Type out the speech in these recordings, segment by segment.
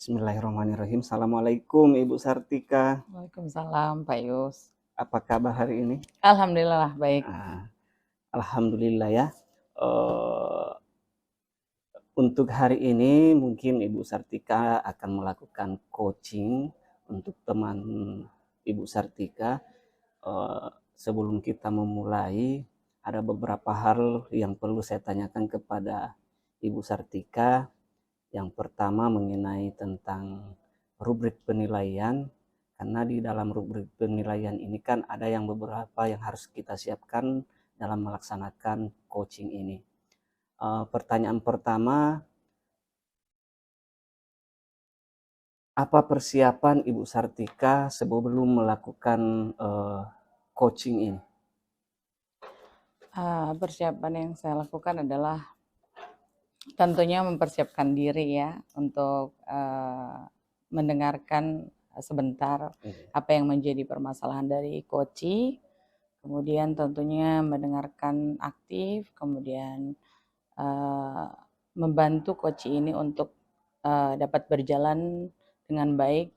Bismillahirrahmanirrahim. Assalamualaikum Ibu Sartika. Waalaikumsalam Pak Yus. Apa kabar hari ini? Alhamdulillah baik. Alhamdulillah ya. Untuk hari ini mungkin Ibu Sartika akan melakukan coaching untuk teman Ibu Sartika. Sebelum kita memulai, ada beberapa hal yang perlu saya tanyakan kepada Ibu Sartika. Yang pertama mengenai tentang rubrik penilaian, karena di dalam rubrik penilaian ini kan ada yang beberapa yang harus kita siapkan dalam melaksanakan coaching ini. Pertanyaan pertama, apa persiapan Ibu Sartika sebelum melakukan coaching ini? Persiapan yang saya lakukan adalah tentunya mempersiapkan diri ya untuk mendengarkan sebentar apa yang menjadi permasalahan dari coachi, kemudian tentunya mendengarkan aktif, kemudian membantu coachi ini untuk dapat berjalan dengan baik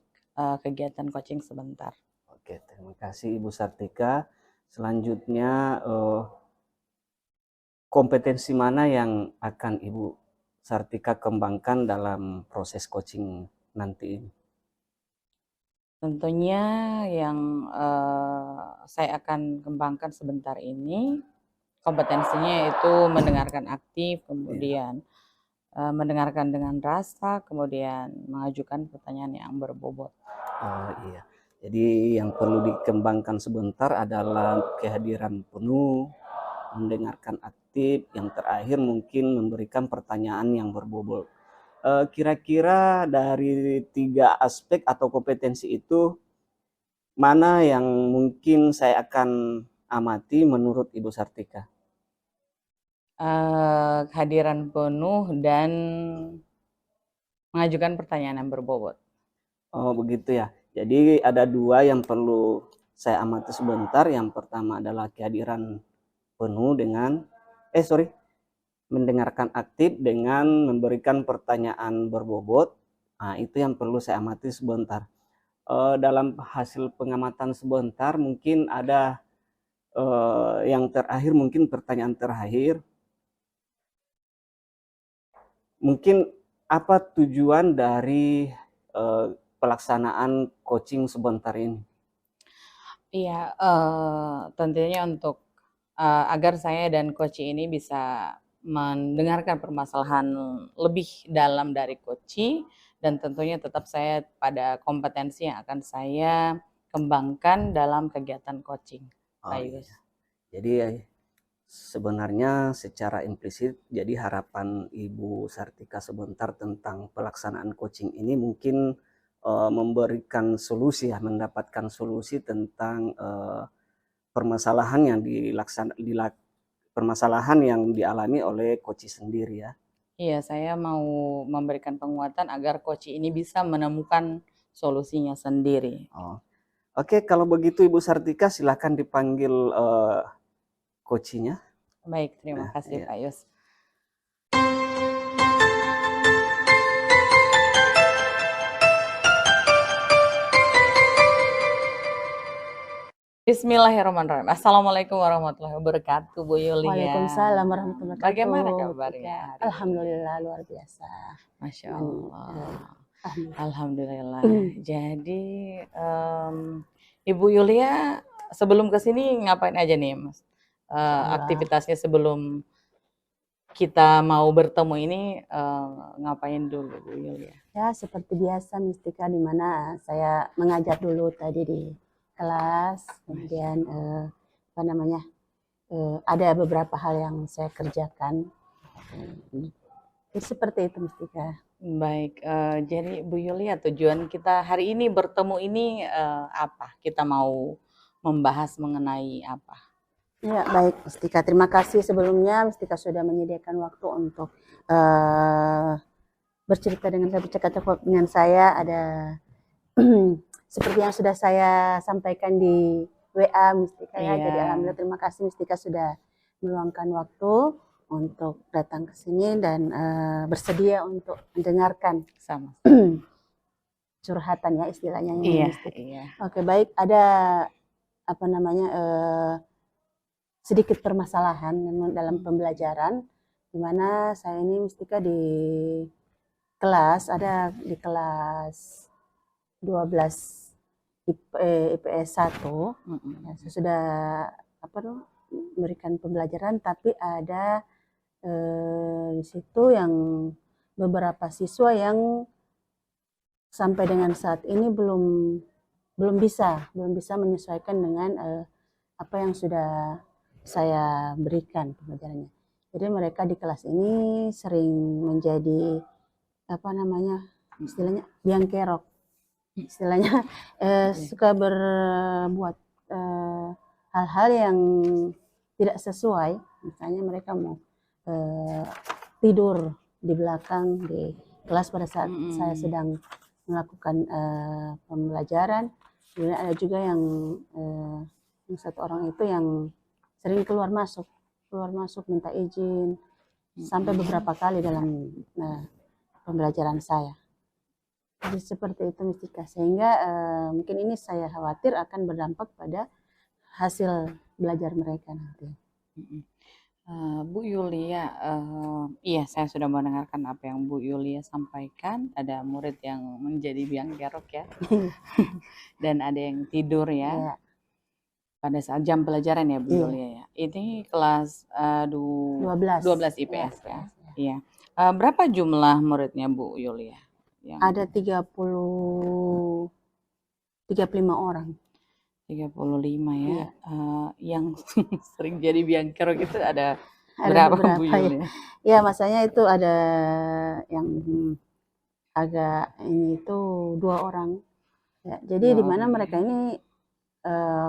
kegiatan coaching sebentar. Oke, terima kasih Ibu Sartika. Selanjutnya kompetensi mana yang akan Ibu Sartika kembangkan dalam proses coaching nanti ini? Tentunya yang saya akan kembangkan sebentar ini kompetensinya itu mendengarkan aktif, kemudian mendengarkan dengan rasa, kemudian mengajukan pertanyaan yang berbobot. Oh iya, jadi yang perlu dikembangkan sebentar adalah kehadiran penuh, mendengarkan aktif, yang terakhir mungkin memberikan pertanyaan yang berbobot. Kira-kira dari 3 aspek atau kompetensi itu, mana yang mungkin saya akan amati menurut Ibu Sartika? Kehadiran penuh dan mengajukan pertanyaan yang berbobot. Oh begitu ya. Jadi ada 2 yang perlu saya amati sebentar. Yang pertama adalah kehadiran penuh dengan mendengarkan aktif dengan memberikan pertanyaan berbobot. Nah, itu yang perlu saya amati sebentar. Dalam hasil pengamatan sebentar mungkin ada yang terakhir, mungkin pertanyaan terakhir. Mungkin apa tujuan dari pelaksanaan coaching sebentar ini? Iya, tentunya untuk agar saya dan coach ini bisa mendengarkan permasalahan lebih dalam dari coach, dan tentunya tetap saya pada kompetensi yang akan saya kembangkan dalam kegiatan coaching. Oh, iya. Jadi sebenarnya secara implisit, jadi harapan Ibu Sartika sebentar tentang pelaksanaan coaching ini mungkin memberikan solusi ya, mendapatkan solusi tentang permasalahan yang dialami oleh coach sendiri ya. Iya, saya mau memberikan penguatan agar coach ini bisa menemukan solusinya sendiri. Oh. Oke, kalau begitu Ibu Sartika silakan dipanggil coachnya. Baik, terima kasih iya. Pak Yus. Bismillahirrahmanirrahim. Assalamualaikum warahmatullahi wabarakatuh, Bu Yulia. Waalaikumsalam warahmatullahi wabarakatuh. Bagaimana kabarnya? Alhamdulillah luar biasa. Masya Allah. Alhamdulillah. Alhamdulillah. Jadi Ibu Yulia sebelum kesini ngapain aja nih, Mas? Aktivitasnya sebelum kita mau bertemu ini ngapain dulu, Bu Yulia? Ya seperti biasa Mistika, di mana saya mengajar dulu tadi di kelas, kemudian ada beberapa hal yang saya kerjakan. Jadi seperti itu Mistika. Baik, jadi Bu Yulia, tujuan kita hari ini bertemu ini apa? Kita mau membahas mengenai apa? Ya baik Mistika, terima kasih sebelumnya Mistika sudah menyediakan waktu untuk bercerita dengan saya. Ada seperti yang sudah saya sampaikan di WA Mistika ya. Jadi alhamdulillah terima kasih Mistika sudah meluangkan waktu untuk datang ke sini dan bersedia untuk mendengarkan. Sama. curhatan ya istilahnya ini Iya, Mistika. iya. Oke, baik, ada apa namanya sedikit permasalahan dalam pembelajaran, di mana saya ini Mistika di kelas, ada di kelas 12 IPS 1, ya, saya sudah apa tuh memberikan pembelajaran, tapi ada di situ yang beberapa siswa yang sampai dengan saat ini belum bisa menyesuaikan dengan apa yang sudah saya berikan pembelajarannya. Jadi mereka di kelas ini sering menjadi apa namanya istilahnya biang kerok, istilahnya suka berbuat hal-hal yang tidak sesuai. Misalnya mereka mau tidur di belakang di kelas pada saat saya sedang melakukan pembelajaran. Kemudian ada juga yang satu orang itu yang sering keluar masuk minta izin sampai beberapa kali dalam pembelajaran saya. Jadi seperti itu Mistika, sehingga mungkin ini saya khawatir akan berdampak pada hasil belajar mereka nanti. Bu Yulia, iya saya sudah mendengarkan apa yang Bu Yulia sampaikan. Ada murid yang menjadi biang kerok ya, dan ada yang tidur ya, pada saat jam pelajaran ya Bu Yulia ya. Ini kelas 12 IPS ya. Iya. Berapa jumlah muridnya Bu Yulia? Ada 35 orang. 35 ya. Yang sering jadi biang kerok itu ada berapa Bu Yulia? Ya, masanya itu ada yang agak ini itu 2 orang. Ya, jadi di mana mereka ini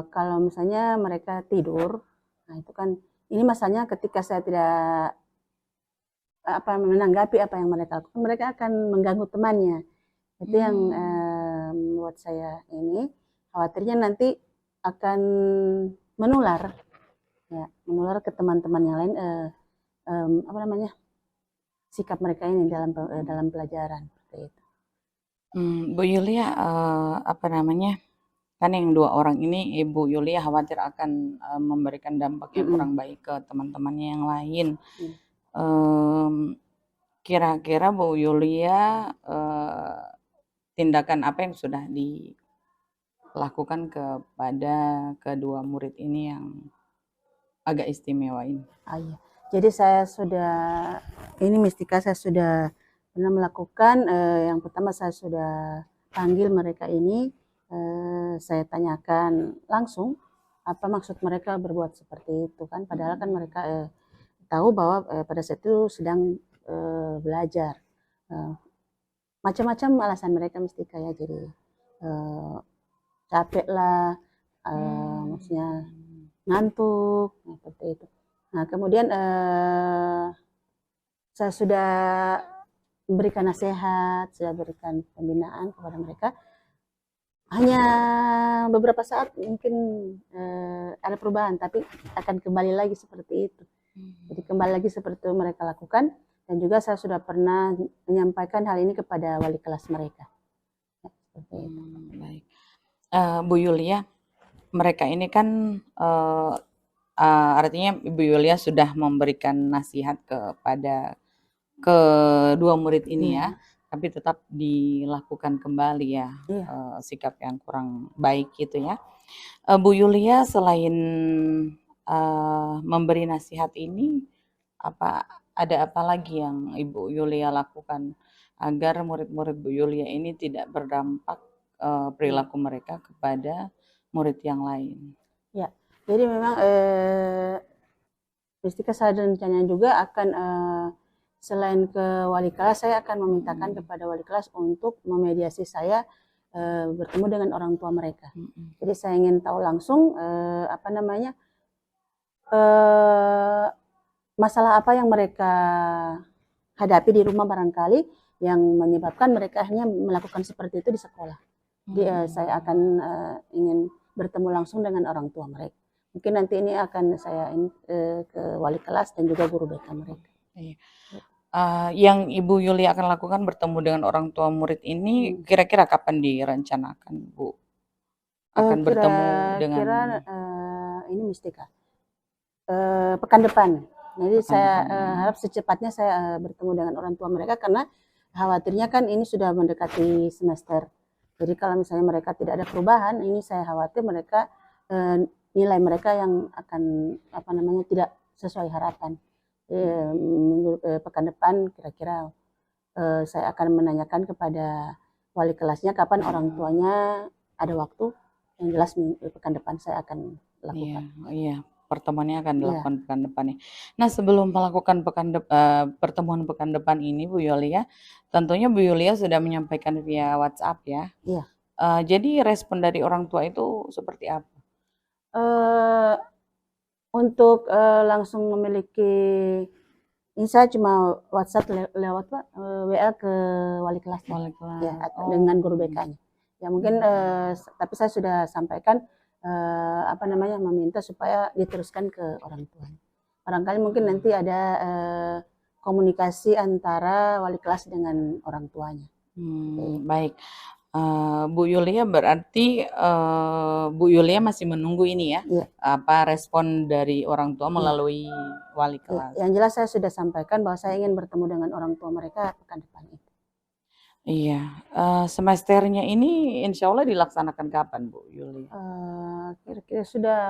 kalau misalnya mereka tidur, nah itu kan ini masanya ketika saya tidak menanggapi apa yang mereka lakukan, mereka akan mengganggu temannya. Itu yang membuat saya ini khawatirnya nanti akan menular ke teman-teman yang lain sikap mereka ini dalam pelajaran seperti itu. Bu Yulia, kan yang 2 orang ini Ibu Yulia khawatir akan memberikan dampak yang kurang baik ke teman-temannya yang lain. Kira-kira Bu Yulia tindakan apa yang sudah dilakukan kepada kedua murid ini yang agak istimewa ini? Iya. Jadi saya sudah Mistika, saya sudah pernah melakukan yang pertama saya sudah panggil mereka ini, saya tanyakan langsung apa maksud mereka berbuat seperti itu kan, padahal kan mereka tahu bahwa pada saat itu sedang belajar. Macam-macam alasan mereka Mistika ya, jadi capek lah, maksudnya ngantuk, seperti itu. Nah kemudian saya sudah memberikan nasihat, sudah berikan pembinaan kepada mereka. Hanya beberapa saat mungkin ada perubahan, tapi akan kembali lagi seperti itu. Jadi kembali lagi seperti itu mereka lakukan, dan juga saya sudah pernah menyampaikan hal ini kepada wali kelas mereka. Seperti itu. Baik. Bu Yulia, mereka ini kan artinya Ibu Yulia sudah memberikan nasihat kepada kedua murid ini ya, tapi tetap dilakukan kembali ya sikap yang kurang baik gitu ya. Bu Yulia selain memberi nasihat ini, ada apa lagi yang Ibu Yulia lakukan agar murid-murid Bu Yulia ini tidak berdampak perilaku mereka kepada murid yang lain? Ya, jadi memang Mistika saya rencananya juga akan selain ke wali kelas, saya akan memintakan kepada wali kelas untuk memediasi saya bertemu dengan orang tua mereka. Jadi saya ingin tahu langsung masalah apa yang mereka hadapi di rumah barangkali yang menyebabkan mereka akhirnya melakukan seperti itu di sekolah. Jadi saya akan ingin bertemu langsung dengan orang tua mereka. Mungkin nanti ini akan saya ke wali kelas dan juga guru BK mereka. Yang Ibu Yuli akan lakukan bertemu dengan orang tua murid ini kira-kira kapan direncanakan, Bu? Akan bertemu dengan Kira-kira ini Mistika, pekan depan. Jadi pekan saya depan ya. harap secepatnya saya bertemu dengan orang tua mereka karena khawatirnya kan ini sudah mendekati semester. Jadi kalau misalnya mereka tidak ada perubahan, ini saya khawatir mereka nilai mereka yang akan apa namanya tidak sesuai harapan. Pekan depan kira-kira saya akan menanyakan kepada wali kelasnya kapan orang tuanya ada waktu. Yang jelas pekan depan saya akan lakukan. Iya, pertemuannya akan Iya. dilakukan pekan depan ya. Nah, sebelum melakukan pertemuan pekan depan ini, Bu Yulia, tentunya Bu Yulia sudah menyampaikan via WhatsApp ya. Iya. Jadi respon dari orang tua itu seperti apa? Untuk langsung memiliki ini saya cuma WhatsApp lewat WA ke wali kelas Wali kelas. ya dengan guru BK-nya. Ya mungkin tapi saya sudah sampaikan apa namanya meminta supaya diteruskan ke orang tua. Barangkali mungkin nanti ada komunikasi antara wali kelas dengan orang tuanya. Baik. Bu Yulia berarti Bu Yulia masih menunggu ini ya, Iya. apa respon dari orang tua melalui wali kelas. Yang jelas saya sudah sampaikan bahwa saya ingin bertemu dengan orang tua mereka pekan depan itu. Iya, semesternya ini insya Allah dilaksanakan kapan, Bu Yulia? Kira-kira sudah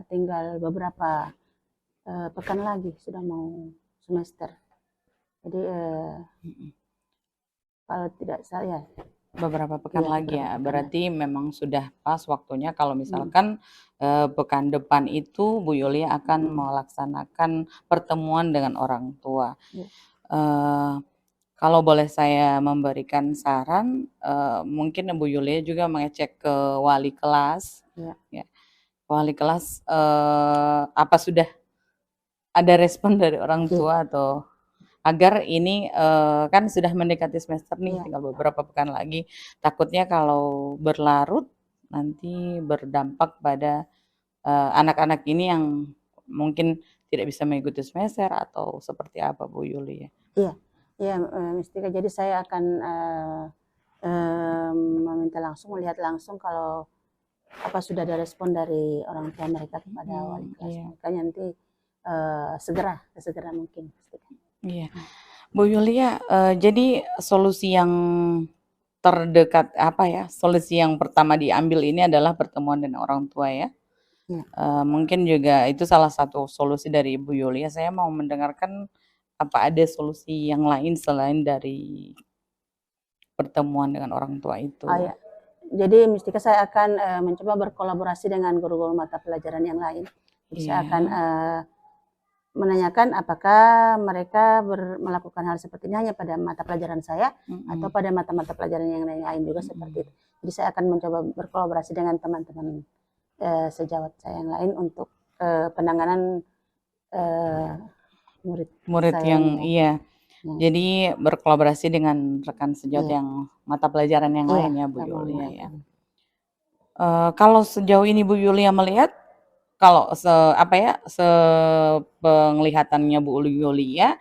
tinggal beberapa pekan lagi sudah mau semester. Jadi kalau tidak salah beberapa pekan Iya, lagi beberapa ya. pekan Berarti memang sudah pas waktunya kalau misalkan pekan depan itu Bu Yulia akan melaksanakan pertemuan dengan orang tua. Iya. Kalau boleh saya memberikan saran, mungkin Bu Yulia juga mengecek ke wali kelas. Iya. Ya. Wali kelas apa sudah ada respon dari orang tua atau agar ini kan sudah mendekati semester nih, Iya. tinggal beberapa pekan lagi. Takutnya kalau berlarut nanti berdampak pada anak-anak ini yang mungkin tidak bisa mengikuti semester atau seperti apa, Bu Yuli ya? Iya, iya Mistika. Jadi saya akan meminta langsung, melihat langsung kalau apa sudah ada respon dari orang tua mereka kepada wali kelas mereka nanti segera mungkin. Iya, Bu Yulia, jadi solusi yang terdekat apa ya? Solusi yang pertama diambil ini adalah pertemuan dengan orang tua ya. Iya. Mungkin juga itu salah satu solusi dari Ibu Yulia. Saya mau mendengarkan apa ada solusi yang lain selain dari pertemuan dengan orang tua itu. Ya. Jadi Mistika saya akan mencoba berkolaborasi dengan guru-guru mata pelajaran yang lain. Jadi saya akan menanyakan apakah mereka melakukan hal seperti ini hanya pada mata pelajaran saya atau pada mata-mata pelajaran yang lain juga seperti itu. Jadi saya akan mencoba berkolaborasi dengan teman-teman sejawat saya yang lain untuk penanganan murid saya yang ini. Jadi berkolaborasi dengan rekan sejawat yang mata pelajaran yang lain ya Bu Yulia ya. Kalau sejauh ini Bu Yulia melihat kalau penglihatannya Bu Yulia,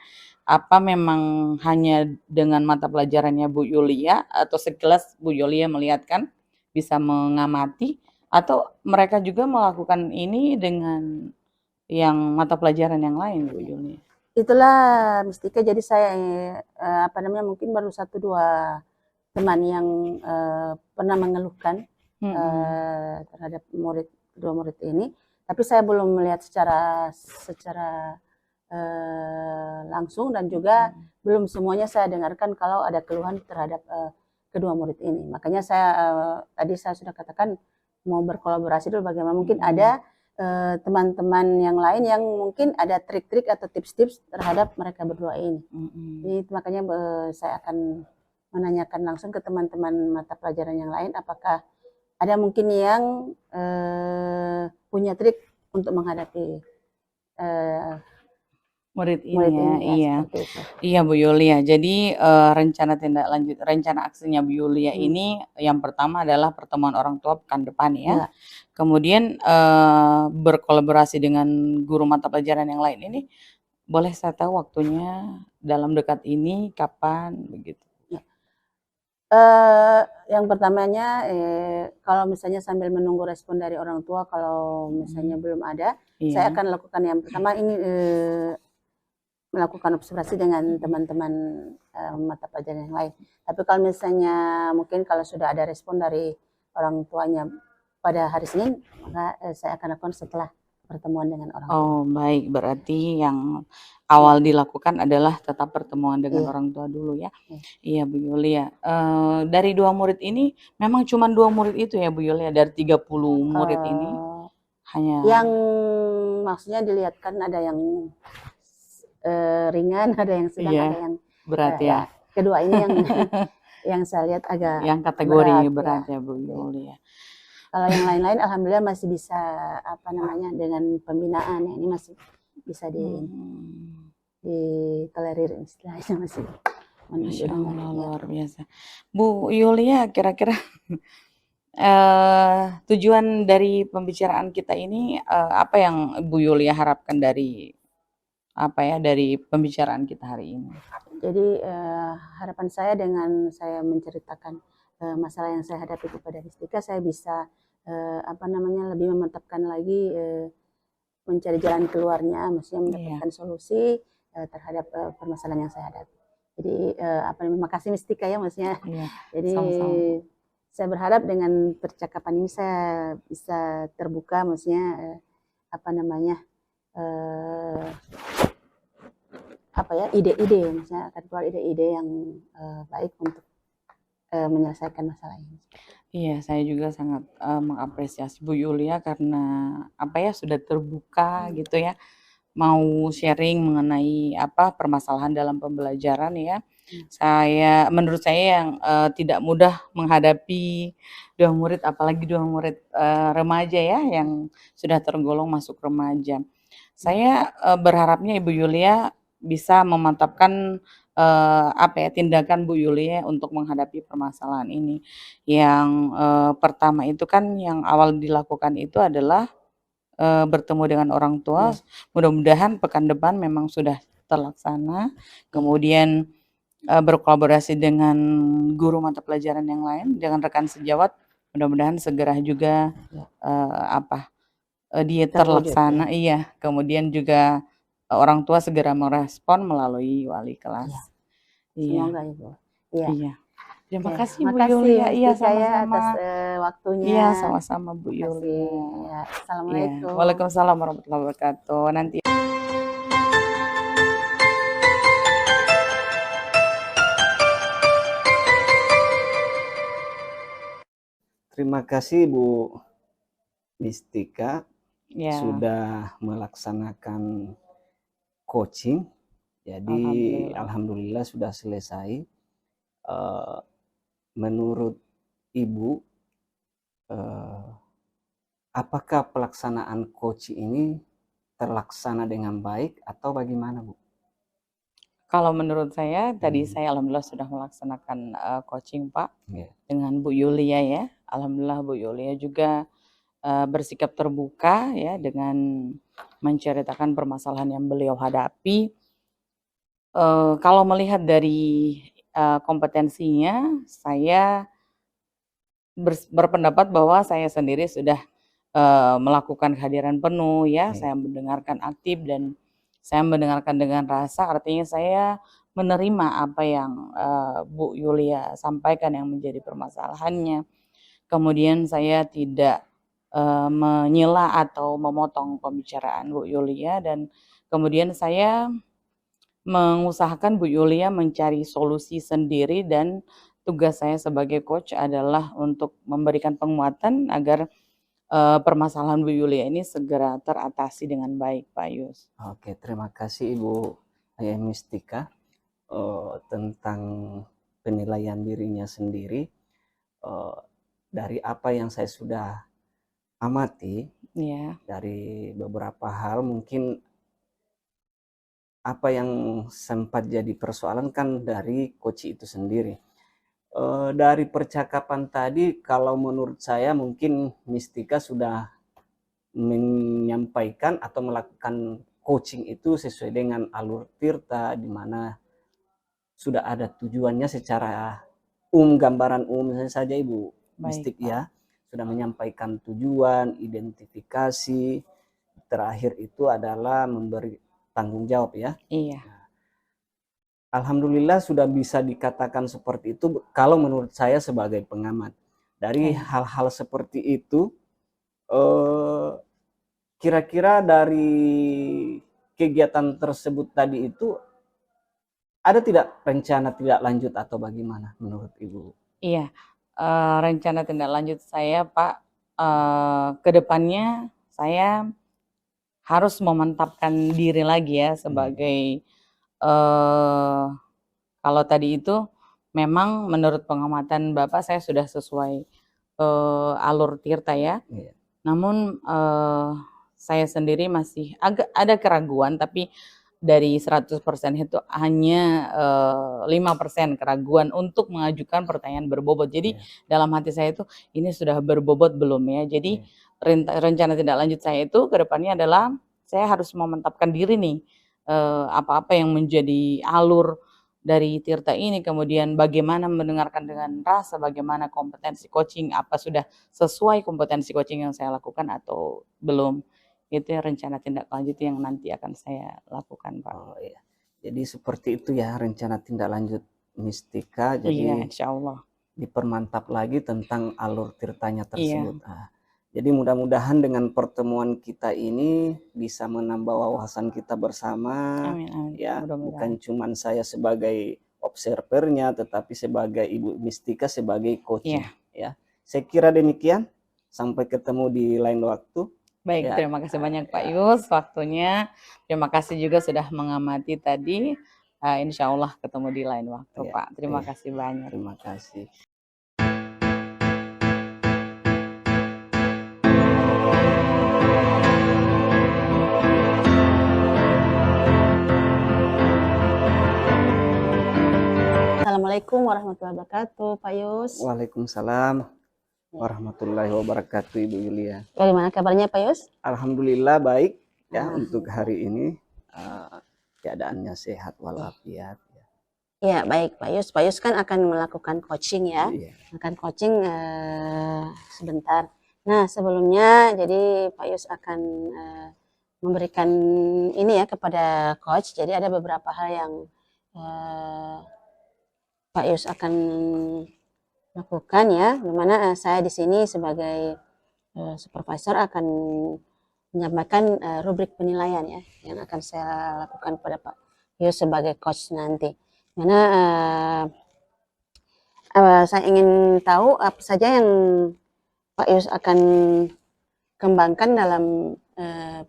apa memang hanya dengan mata pelajarannya Bu Yulia atau sekilas Bu Yulia melihat kan bisa mengamati atau mereka juga melakukan ini dengan yang mata pelajaran yang lain Bu Yulia? Itulah Mistika. Jadi saya mungkin baru 1-2 teman yang pernah mengeluhkan terhadap dua murid ini. Tapi saya belum melihat secara langsung dan juga belum semuanya saya dengarkan kalau ada keluhan terhadap kedua murid ini. Makanya tadi saya sudah katakan mau berkolaborasi dulu bagaimana mungkin ada teman-teman yang lain yang mungkin ada trik-trik atau tips-tips terhadap mereka berdua ini. Jadi makanya saya akan menanyakan langsung ke teman-teman mata pelajaran yang lain apakah ada mungkin yang punya trik untuk menghadapi murid ini ya. Iya Bu Yulia. Jadi rencana aksinya Bu Yulia ini yang pertama adalah pertemuan orang tua pekan depan ya. Kemudian berkolaborasi dengan guru mata pelajaran yang lain ini boleh saya tahu waktunya dalam dekat ini kapan begitu? Ya. Yang pertamanya, kalau misalnya sambil menunggu respon dari orang tua, kalau misalnya belum ada, saya Iya. akan lakukan yang pertama ini, melakukan observasi dengan teman-teman mata pelajaran yang lain. Tapi kalau misalnya mungkin kalau sudah ada respon dari orang tuanya pada hari Senin, maka saya akan lakukan setelah pertemuan dengan orang tua. Oh, baik. Berarti yang awal dilakukan adalah tetap pertemuan dengan Iya. orang tua dulu ya. Iya. Iya, Bu Yulia. Dari 2 murid ini memang cuma 2 murid itu ya, Bu Yulia, dari 30 murid ini hanya Yang maksudnya dilihatkan ada yang ringan, ada yang sedang, Iya, ada yang berat ya. ya. Kedua ini yang yang saya lihat agak Yang kategori berat, berat ya, Bu Yulia. Kalau yang lain-lain alhamdulillah masih bisa dengan pembinaan ya, ini masih bisa ditolerir istilahnya masih. Masya Allah, Ya. luar biasa. Bu Yulia, kira-kira tujuan dari pembicaraan kita ini apa yang Bu Yulia harapkan dari dari pembicaraan kita hari ini? Jadi harapan saya dengan saya menceritakan masalah yang saya hadapi kepada Mistika, saya bisa lebih memantapkan lagi mencari jalan keluarnya, maksudnya mendapatkan solusi terhadap permasalahan yang saya hadapi. Jadi terima kasih Mistika ya, maksudnya. Jadi sama-sama. saya berharap dengan percakapan ini saya bisa terbuka, maksudnya ide-ide, misalnya akan keluar ide-ide yang baik untuk menyelesaikan masalah ini. Iya, saya juga sangat mengapresiasi Bu Yulia karena sudah terbuka gitu ya, mau sharing mengenai permasalahan dalam pembelajaran ya. Menurut saya yang tidak mudah menghadapi 2 murid, apalagi 2 murid remaja ya yang sudah tergolong masuk remaja. Saya berharapnya Ibu Yulia bisa memantapkan tindakan Bu Yulia untuk menghadapi permasalahan ini. Yang pertama itu kan yang awal dilakukan itu adalah bertemu dengan orang tua. Mudah-mudahan pekan depan memang sudah terlaksana. Kemudian berkolaborasi dengan guru mata pelajaran yang lain, dengan rekan sejawat. Mudah-mudahan segera juga dia terlaksana. Iya, kemudian juga orang tua segera merespon melalui wali kelas. Semoga Ibu. Iya. Terima kasih Bu Makasih Yulia. Iya, Mistika ya sama-sama. atas waktunya. Iya, sama-sama Bu Yulia. Ya, assalamualaikum. Waalaikumsalam warahmatullahi wabarakatuh. Nanti Terima kasih Bu Mistika ya, sudah melaksanakan coaching. Jadi alhamdulillah sudah selesai. Menurut Ibu, apakah pelaksanaan coaching ini terlaksana dengan baik atau bagaimana, Bu? Kalau menurut saya, tadi saya alhamdulillah sudah melaksanakan coaching Pak dengan Bu Yulia ya. Alhamdulillah Bu Yulia juga bersikap terbuka ya dengan menceritakan permasalahan yang beliau hadapi. Kalau melihat dari kompetensinya, saya berpendapat bahwa saya sendiri sudah melakukan kehadiran penuh ya. Saya mendengarkan aktif dan saya mendengarkan dengan rasa, artinya saya menerima apa yang Bu Yulia sampaikan yang menjadi permasalahannya. Kemudian saya tidak menyela atau memotong pembicaraan Bu Yulia, dan kemudian saya mengusahakan Bu Yulia mencari solusi sendiri, dan tugas saya sebagai coach adalah untuk memberikan penguatan agar permasalahan Bu Yulia ini segera teratasi dengan baik, Pak Yus. Oke, terima kasih Ibu Mistika tentang penilaian dirinya sendiri. Dari apa yang saya sudah amati, dari beberapa hal, mungkin apa yang sempat jadi persoalan kan dari coach itu sendiri. Dari percakapan tadi, kalau menurut saya mungkin Mistika sudah menyampaikan atau melakukan coaching itu sesuai dengan alur tirta, di mana sudah ada tujuannya secara gambaran umum saja Ibu Baik, Mistik Pak. ya, sudah menyampaikan tujuan, identifikasi, terakhir itu adalah memberi tanggung jawab ya. Iya. Alhamdulillah sudah bisa dikatakan seperti itu kalau menurut saya sebagai pengamat. Dari Baik. hal-hal seperti itu, kira-kira dari kegiatan tersebut tadi itu ada tidak rencana tidak lanjut atau bagaimana menurut Ibu? Iya, rencana tindak lanjut saya, Pak, ke depannya saya harus memantapkan diri lagi ya sebagai kalau tadi itu memang menurut pengamatan Bapak saya sudah sesuai alur tirta ya. Iya. Namun saya sendiri masih agak ada keraguan, tapi dari 100% itu hanya 5% keraguan untuk mengajukan pertanyaan berbobot. Jadi dalam hati saya itu ini sudah berbobot belum ya. Jadi rencana tindak lanjut saya itu ke depannya adalah saya harus memantapkan diri nih apa-apa yang menjadi alur dari tirta ini, kemudian bagaimana mendengarkan dengan rasa, bagaimana kompetensi coaching, apa sudah sesuai kompetensi coaching yang saya lakukan atau belum. Itu ya rencana tindak lanjut yang nanti akan saya lakukan, Pak. Oh iya. Jadi seperti itu ya rencana tindak lanjut Mistika. Iya, Jadi insya Allah. dipermantap lagi tentang alur tirtanya tersebut. Iya. Jadi mudah-mudahan dengan pertemuan kita ini bisa menambah wawasan kita bersama. Amin, amin. Ya, Mudah-mudahan. bukan cuma saya sebagai observernya, tetapi sebagai Ibu Mistika sebagai coaching. Iya. Ya, saya kira demikian. Sampai ketemu di lain waktu. Baik, Ya. terima kasih banyak Pak Yus waktunya. Terima kasih juga sudah mengamati tadi. Insya Allah ketemu di lain waktu, Ya, Pak. Terima ya. kasih banyak. Terima kasih. Assalamualaikum warahmatullahi wabarakatuh, Pak Yus. Waalaikumsalam warahmatullahi wabarakatuh, Ibu Yulia. Bagaimana kabarnya, Pak Yus? Alhamdulillah baik ya untuk hari ini keadaannya sehat walafiat. Ya baik, Pak Yus. Pak Yus kan akan melakukan coaching ya, Iya. akan coaching sebentar. Nah sebelumnya jadi Pak Yus akan memberikan ini ya kepada coach. Jadi ada beberapa hal yang Pak Yus akan lakukan ya, dimana saya di sini sebagai supervisor akan menyampaikan rubrik penilaian ya yang akan saya lakukan kepada Pak Yus sebagai coach nanti. Mana saya ingin tahu apa saja yang Pak Yus akan kembangkan dalam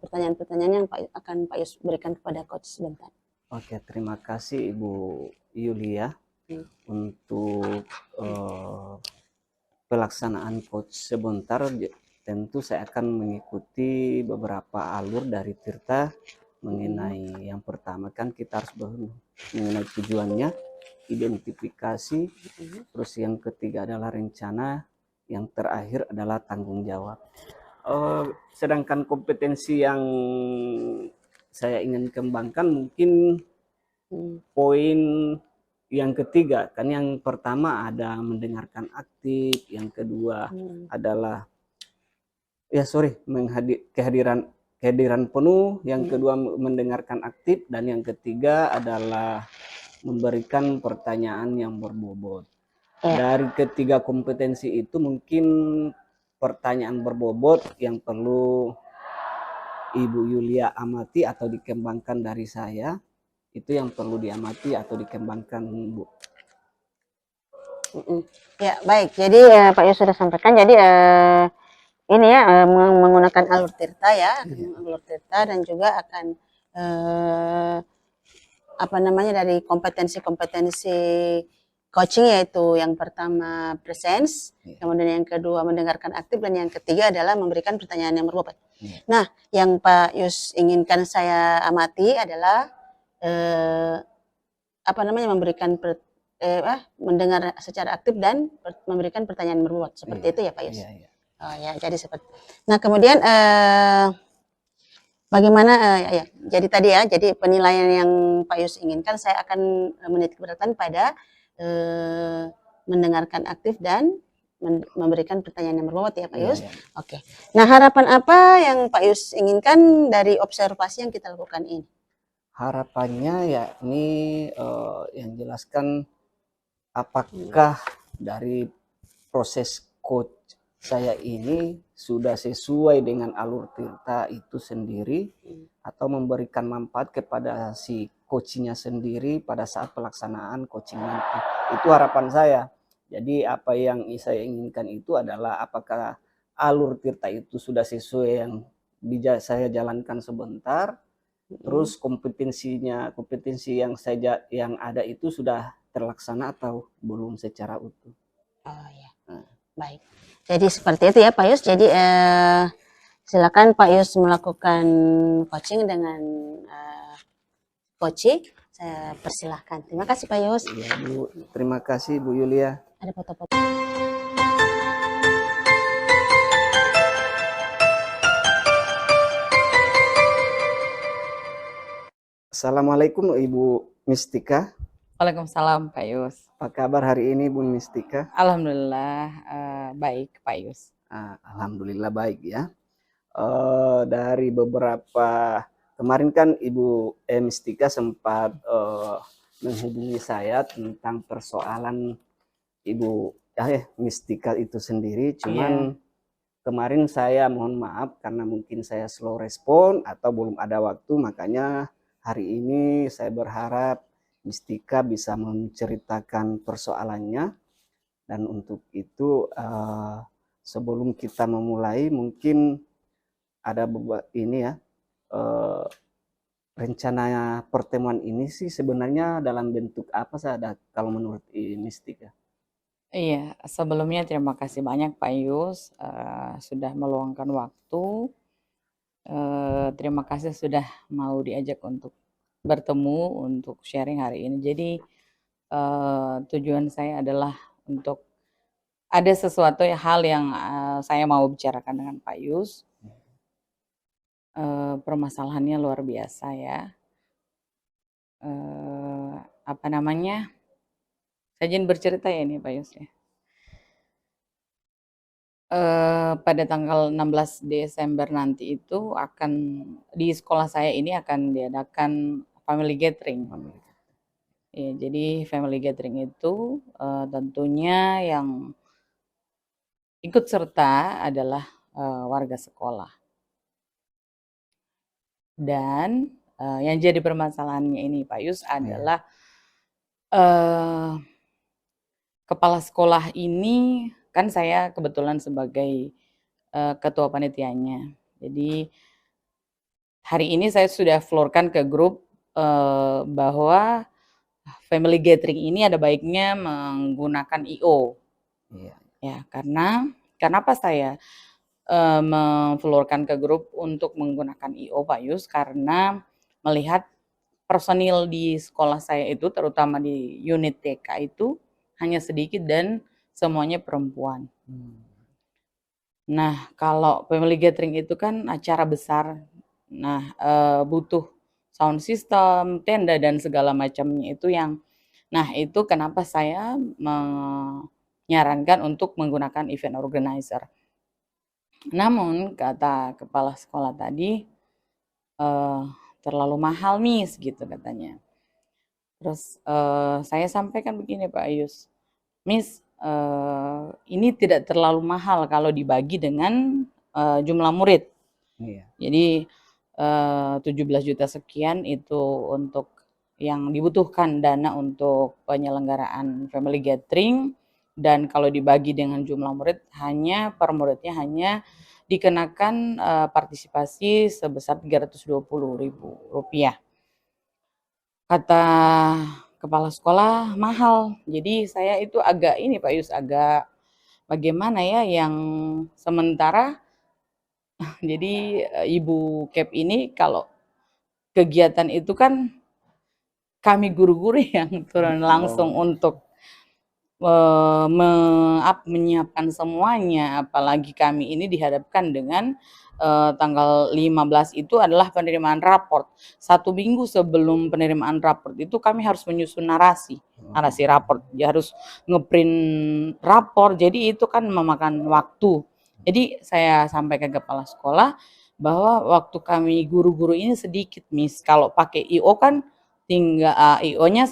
pertanyaan-pertanyaan yang akan Pak Yus berikan kepada coach sebentar. Oke, terima kasih Ibu Yulia untuk pelaksanaan coach sebentar. Tentu saya akan mengikuti beberapa alur dari Tirta mengenai yang pertama kan kita harus mengenai tujuannya, identifikasi, terus yang ketiga adalah rencana, yang terakhir adalah tanggung jawab. Sedangkan kompetensi yang saya ingin kembangkan mungkin poin yang ketiga kan, yang pertama ada mendengarkan aktif, yang kedua adalah kehadiran penuh, yang kedua mendengarkan aktif, dan yang ketiga adalah memberikan pertanyaan yang berbobot. Dari ketiga kompetensi itu mungkin pertanyaan berbobot yang perlu Ibu Yulia amati atau dikembangkan dari saya, itu yang perlu diamati atau dikembangkan, Bu. Ya baik, jadi Pak Yus sudah sampaikan, jadi ini ya menggunakan alur Tirta ya, alur Tirta, dan juga akan dari kompetensi-kompetensi coaching, yaitu yang pertama presence, kemudian yang kedua mendengarkan aktif, dan yang ketiga adalah memberikan pertanyaan yang berbobot. Nah, yang Pak Yus inginkan saya amati adalah memberikan mendengar secara aktif dan memberikan pertanyaan berbobot, seperti itu ya Pak Yus. Oh ya, jadi seperti. Nah kemudian bagaimana ya, jadi tadi ya, jadi penilaian yang Pak Yus inginkan, saya akan menitik beratkan pada mendengarkan aktif dan memberikan pertanyaan yang berbobot ya Pak Iya, Yus. iya. Oke. Nah, harapan apa yang Pak Yus inginkan dari observasi yang kita lakukan ini? Harapannya ya ini yang jelaskan apakah dari proses coach saya ini sudah sesuai dengan alur Tirta itu sendiri atau memberikan manfaat kepada si coachingnya sendiri pada saat pelaksanaan coaching nanti. Itu harapan saya. Jadi apa yang saya inginkan itu adalah apakah alur Tirta itu sudah sesuai yang saya jalankan sebentar, terus kompetensi yang ada itu sudah terlaksana atau belum secara utuh. Oh ya, baik. Jadi seperti itu ya Pak Yus. Jadi silakan Pak Yus melakukan coaching dengan coaching. Saya persilahkan. Terima kasih Pak Yus. Iya Bu, terima kasih Bu Yulia. Ada foto-foto. Assalamualaikum Ibu Mistika. Waalaikumsalam Pak Yus. Apa kabar hari ini Bu Mistika? Alhamdulillah baik Pak Yus. Alhamdulillah baik ya. Dari beberapa kemarin kan Ibu Mistika sempat menghubungi saya tentang persoalan Ibu Mistika itu sendiri. Cuman kemarin saya mohon maaf karena mungkin saya slow respon atau belum ada waktu, makanya hari ini saya berharap Mistika bisa menceritakan persoalannya. Dan untuk itu sebelum kita memulai mungkin ada rencana pertemuan ini sih sebenarnya dalam bentuk apa saja kalau menurut Mistika? Iya, sebelumnya terima kasih banyak Pak Yus sudah meluangkan waktu. Terima kasih sudah mau diajak untuk bertemu untuk sharing hari ini. Jadi tujuan saya adalah untuk ada sesuatu hal yang saya mau bicarakan dengan Pak Yus. Permasalahannya luar biasa ya. Apa namanya? Saya izin bercerita ya ini Pak Yus ya. Pada tanggal 16 Desember nanti itu akan di sekolah saya ini akan diadakan family gathering. Ya, jadi family gathering itu tentunya yang ikut serta adalah warga sekolah. Dan yang jadi permasalahannya ini Pak Yus adalah kepala sekolah ini kan saya kebetulan sebagai ketua panitianya. Jadi hari ini saya sudah floorkan ke grup bahwa family gathering ini ada baiknya menggunakan IO. Iya. Ya, karena kenapa saya memfloorkan ke grup untuk menggunakan IO Pak Yus, karena melihat personil di sekolah saya itu terutama di unit TK itu hanya sedikit dan semuanya perempuan. Nah, kalau family gathering itu kan acara besar. Nah, butuh sound system, tenda dan segala macamnya itu yang itu kenapa saya menyarankan untuk menggunakan event organizer. Namun kata kepala sekolah tadi terlalu mahal Miss gitu katanya. Terus saya sampaikan begini Pak Ayus, Miss ini tidak terlalu mahal kalau dibagi dengan jumlah murid. Iya. Jadi 17 juta sekian itu untuk yang dibutuhkan dana untuk penyelenggaraan family gathering, dan kalau dibagi dengan jumlah murid hanya per muridnya hanya dikenakan partisipasi sebesar Rp320.000. Kata kepala sekolah mahal. Jadi saya itu agak ini Pak Yus, agak bagaimana ya, yang sementara jadi Ibu Cap ini kalau kegiatan itu kan kami guru-guru yang turun langsung untuk menyiapkan semuanya, apalagi kami ini dihadapkan dengan tanggal 15 itu adalah penerimaan raport. 1 minggu sebelum penerimaan raport itu kami harus menyusun narasi raport. Ya harus ngeprint raport. Jadi itu kan memakan waktu. Jadi saya sampaikan ke kepala sekolah bahwa waktu kami guru-guru ini sedikit, Miss. Kalau pakai IO kan tinggal IO-nya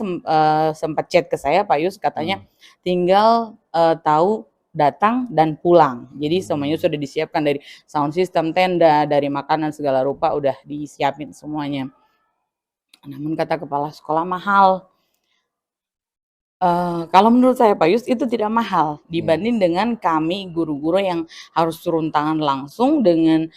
sempat chat ke saya, Pak Yus, katanya tinggal tahu datang dan pulang. Jadi semuanya sudah disiapkan dari sound system, tenda, dari makanan segala rupa udah disiapin semuanya. Namun kata kepala sekolah mahal. Kalau menurut saya Pak Yus itu tidak mahal dibanding dengan kami guru-guru yang harus turun tangan langsung dengan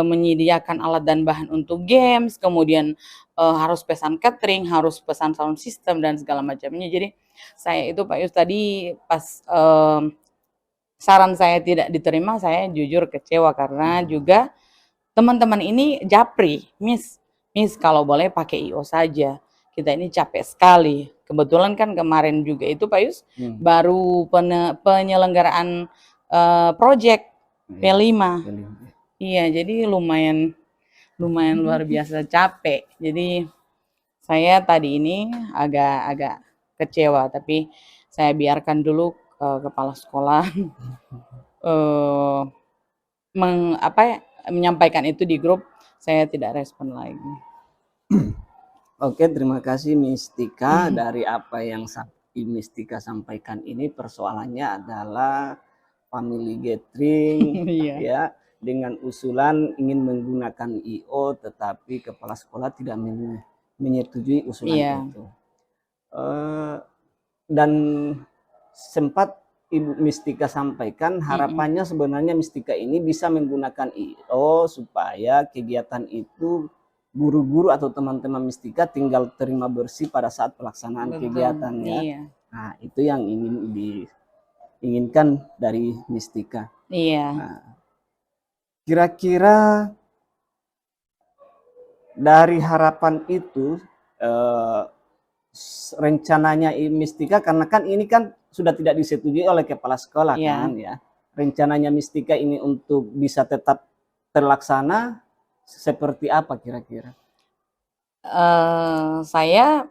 menyediakan alat dan bahan untuk games, kemudian harus pesan catering, harus pesan sound system dan segala macamnya. Jadi saya itu Pak Yus tadi pas saran saya tidak diterima, saya jujur kecewa karena juga teman-teman ini japri, Miss kalau boleh pakai IO saja. Kita ini capek sekali. Kebetulan kan kemarin juga itu Pak Yus baru penyelenggaraan project P5. Iya, jadi lumayan luar biasa capek. Jadi saya tadi ini agak kecewa, tapi saya biarkan dulu kepala sekolah menyampaikan itu di grup. Saya tidak respon lagi. Oke, terima kasih Mistika. Dari apa yang Mistika sampaikan ini, persoalannya adalah family gathering ya, dengan usulan ingin menggunakan IO, tetapi kepala sekolah tidak menyetujui usulan itu. Dan sempat Ibu Mistika sampaikan harapannya sebenarnya Mistika ini bisa menggunakan IO supaya kegiatan itu guru-guru atau teman-teman Mistika tinggal terima bersih pada saat pelaksanaan kegiatannya. Nah, itu yang diinginkan dari Mistika. Nah, kira-kira dari harapan itu rencananya Mistika, karena kan ini kan sudah tidak disetujui oleh kepala sekolah kan ya. Rencananya Mistika ini untuk bisa tetap terlaksana seperti apa kira-kira? Saya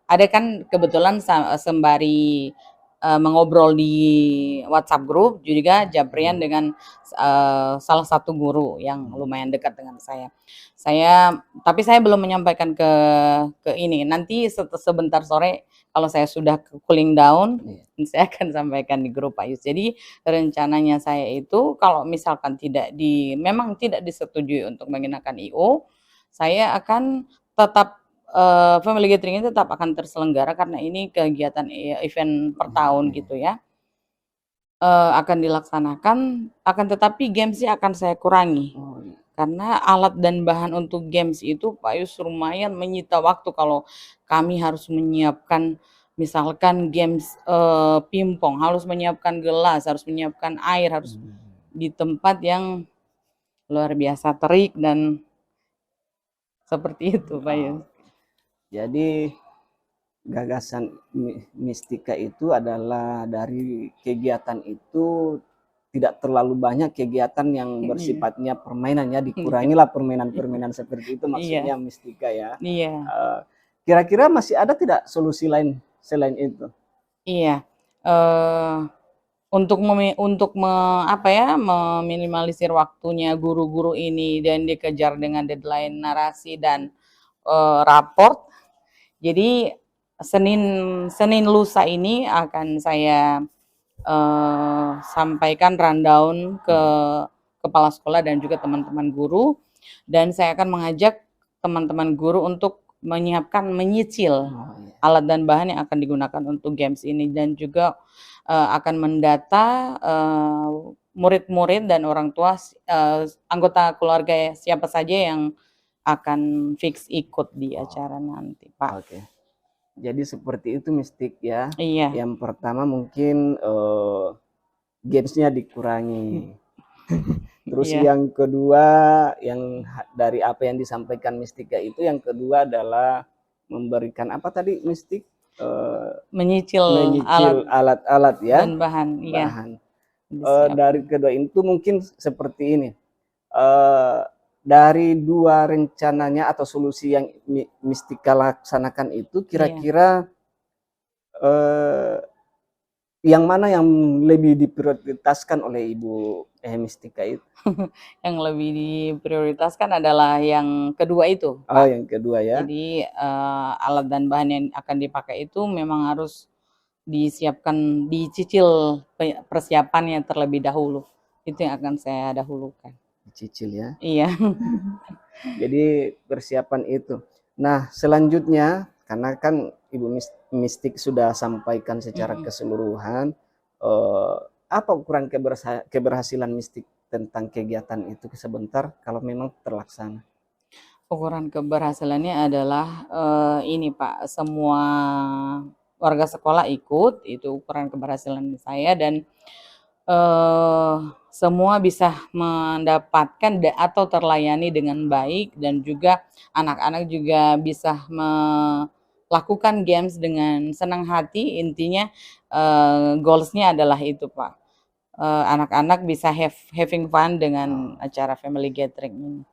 ada kan kebetulan sembari mengobrol di WhatsApp grup juga japrian dengan salah satu guru yang lumayan dekat dengan saya. Tapi saya belum menyampaikan ke ini. Nanti sebentar sore kalau saya sudah cooling down, saya akan sampaikan di grup Pak Yus. Jadi rencananya saya itu kalau misalkan memang tidak disetujui untuk menggunakan IO, saya akan tetap family gathering ini tetap akan terselenggara karena ini kegiatan event per tahun gitu ya. Akan dilaksanakan, akan tetapi gamesnya akan saya kurangi. Karena alat dan bahan untuk games itu Pak Yus lumayan menyita waktu kalau kami harus menyiapkan misalkan games pingpong, harus menyiapkan gelas, harus menyiapkan air, harus di tempat yang luar biasa terik dan seperti itu Pak Yus. Jadi gagasan Mistika itu adalah dari kegiatan itu tidak terlalu banyak kegiatan yang bersifatnya permainan ya, dikurangilah permainan-permainan seperti itu maksudnya Mistika ya. Kira-kira masih ada tidak solusi lain selain itu? Iya, untuk meminimalisir waktunya guru-guru ini dan dikejar dengan deadline narasi dan raport. Jadi Senin lusa ini akan saya sampaikan rundown ke kepala sekolah dan juga teman-teman guru, dan saya akan mengajak teman-teman guru untuk menyicil alat dan bahan yang akan digunakan untuk games ini, dan juga akan mendata murid-murid dan orang tua anggota keluarga siapa saja yang akan fix ikut di acara nanti, Pak. Oke. Jadi seperti itu Mistik ya. Iya. Yang pertama mungkin gamesnya dikurangi. Terus yang kedua, yang dari apa yang disampaikan Mistika itu, yang kedua adalah memberikan apa tadi Mistik? menyicil menyicil alat alat-alat ya, dan bahan, iya, bahan. disiapkan. Dari kedua itu mungkin seperti ini. Dari dua rencananya atau solusi yang Mistika laksanakan itu, Iya. kira-kira yang mana yang lebih diprioritaskan oleh Ibu Mistika itu? Yang lebih diprioritaskan adalah yang kedua itu, Oh, Pak. yang kedua ya. Jadi alat dan bahan yang akan dipakai itu memang harus disiapkan, dicicil persiapannya terlebih dahulu. Itu yang akan saya dahulukan. Dicicil ya. Iya. Jadi persiapan itu. Nah, selanjutnya karena kan Ibu Mistik sudah sampaikan secara keseluruhan, apa ukuran keberhasilan Mistik tentang kegiatan itu sebentar kalau memang terlaksana? Ukuran keberhasilannya adalah ini Pak, semua warga sekolah ikut, itu ukuran keberhasilan saya, dan semua bisa mendapatkan atau terlayani dengan baik, dan juga anak-anak juga bisa melakukan games dengan senang hati. Intinya goals-nya adalah itu Pak, anak-anak bisa having fun dengan acara family gathering ini.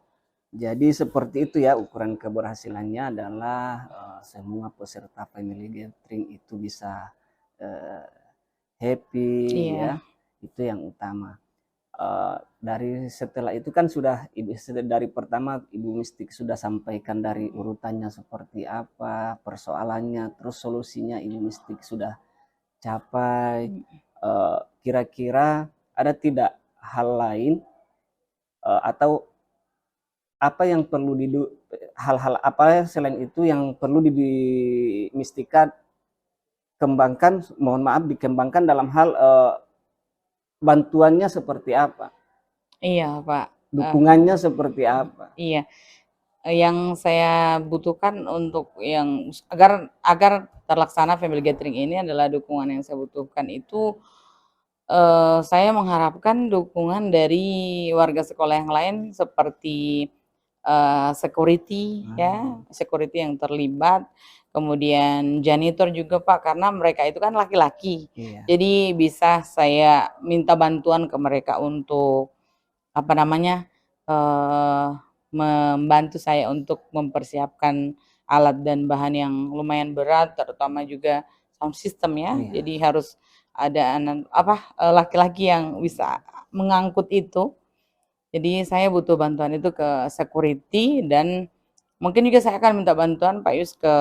Jadi seperti itu ya, ukuran keberhasilannya adalah semua peserta family gathering itu bisa happy ya, itu yang utama. Dari setelah itu kan sudah dari pertama Ibu Mistik sudah sampaikan dari urutannya seperti apa persoalannya, terus solusinya Ibu Mistik sudah capai. Kira-kira ada tidak hal lain atau apa yang perlu hal-hal apa selain itu yang perlu Mistika kembangkan, mohon maaf dikembangkan dalam hal bantuannya seperti apa? Iya Pak. Dukungannya seperti apa? Iya, yang saya butuhkan untuk yang agar terlaksana family gathering ini adalah dukungan yang saya butuhkan itu, saya mengharapkan dukungan dari warga sekolah yang lain seperti security ya, security yang terlibat, kemudian janitor juga Pak, karena mereka itu kan laki-laki. Iya. Jadi bisa saya minta bantuan ke mereka untuk apa namanya, membantu saya untuk mempersiapkan alat dan bahan yang lumayan berat, terutama juga sound system ya. Iya. Jadi harus ada laki-laki yang bisa mengangkut itu. Jadi saya butuh bantuan itu ke security, dan mungkin juga saya akan minta bantuan Pak Yus ke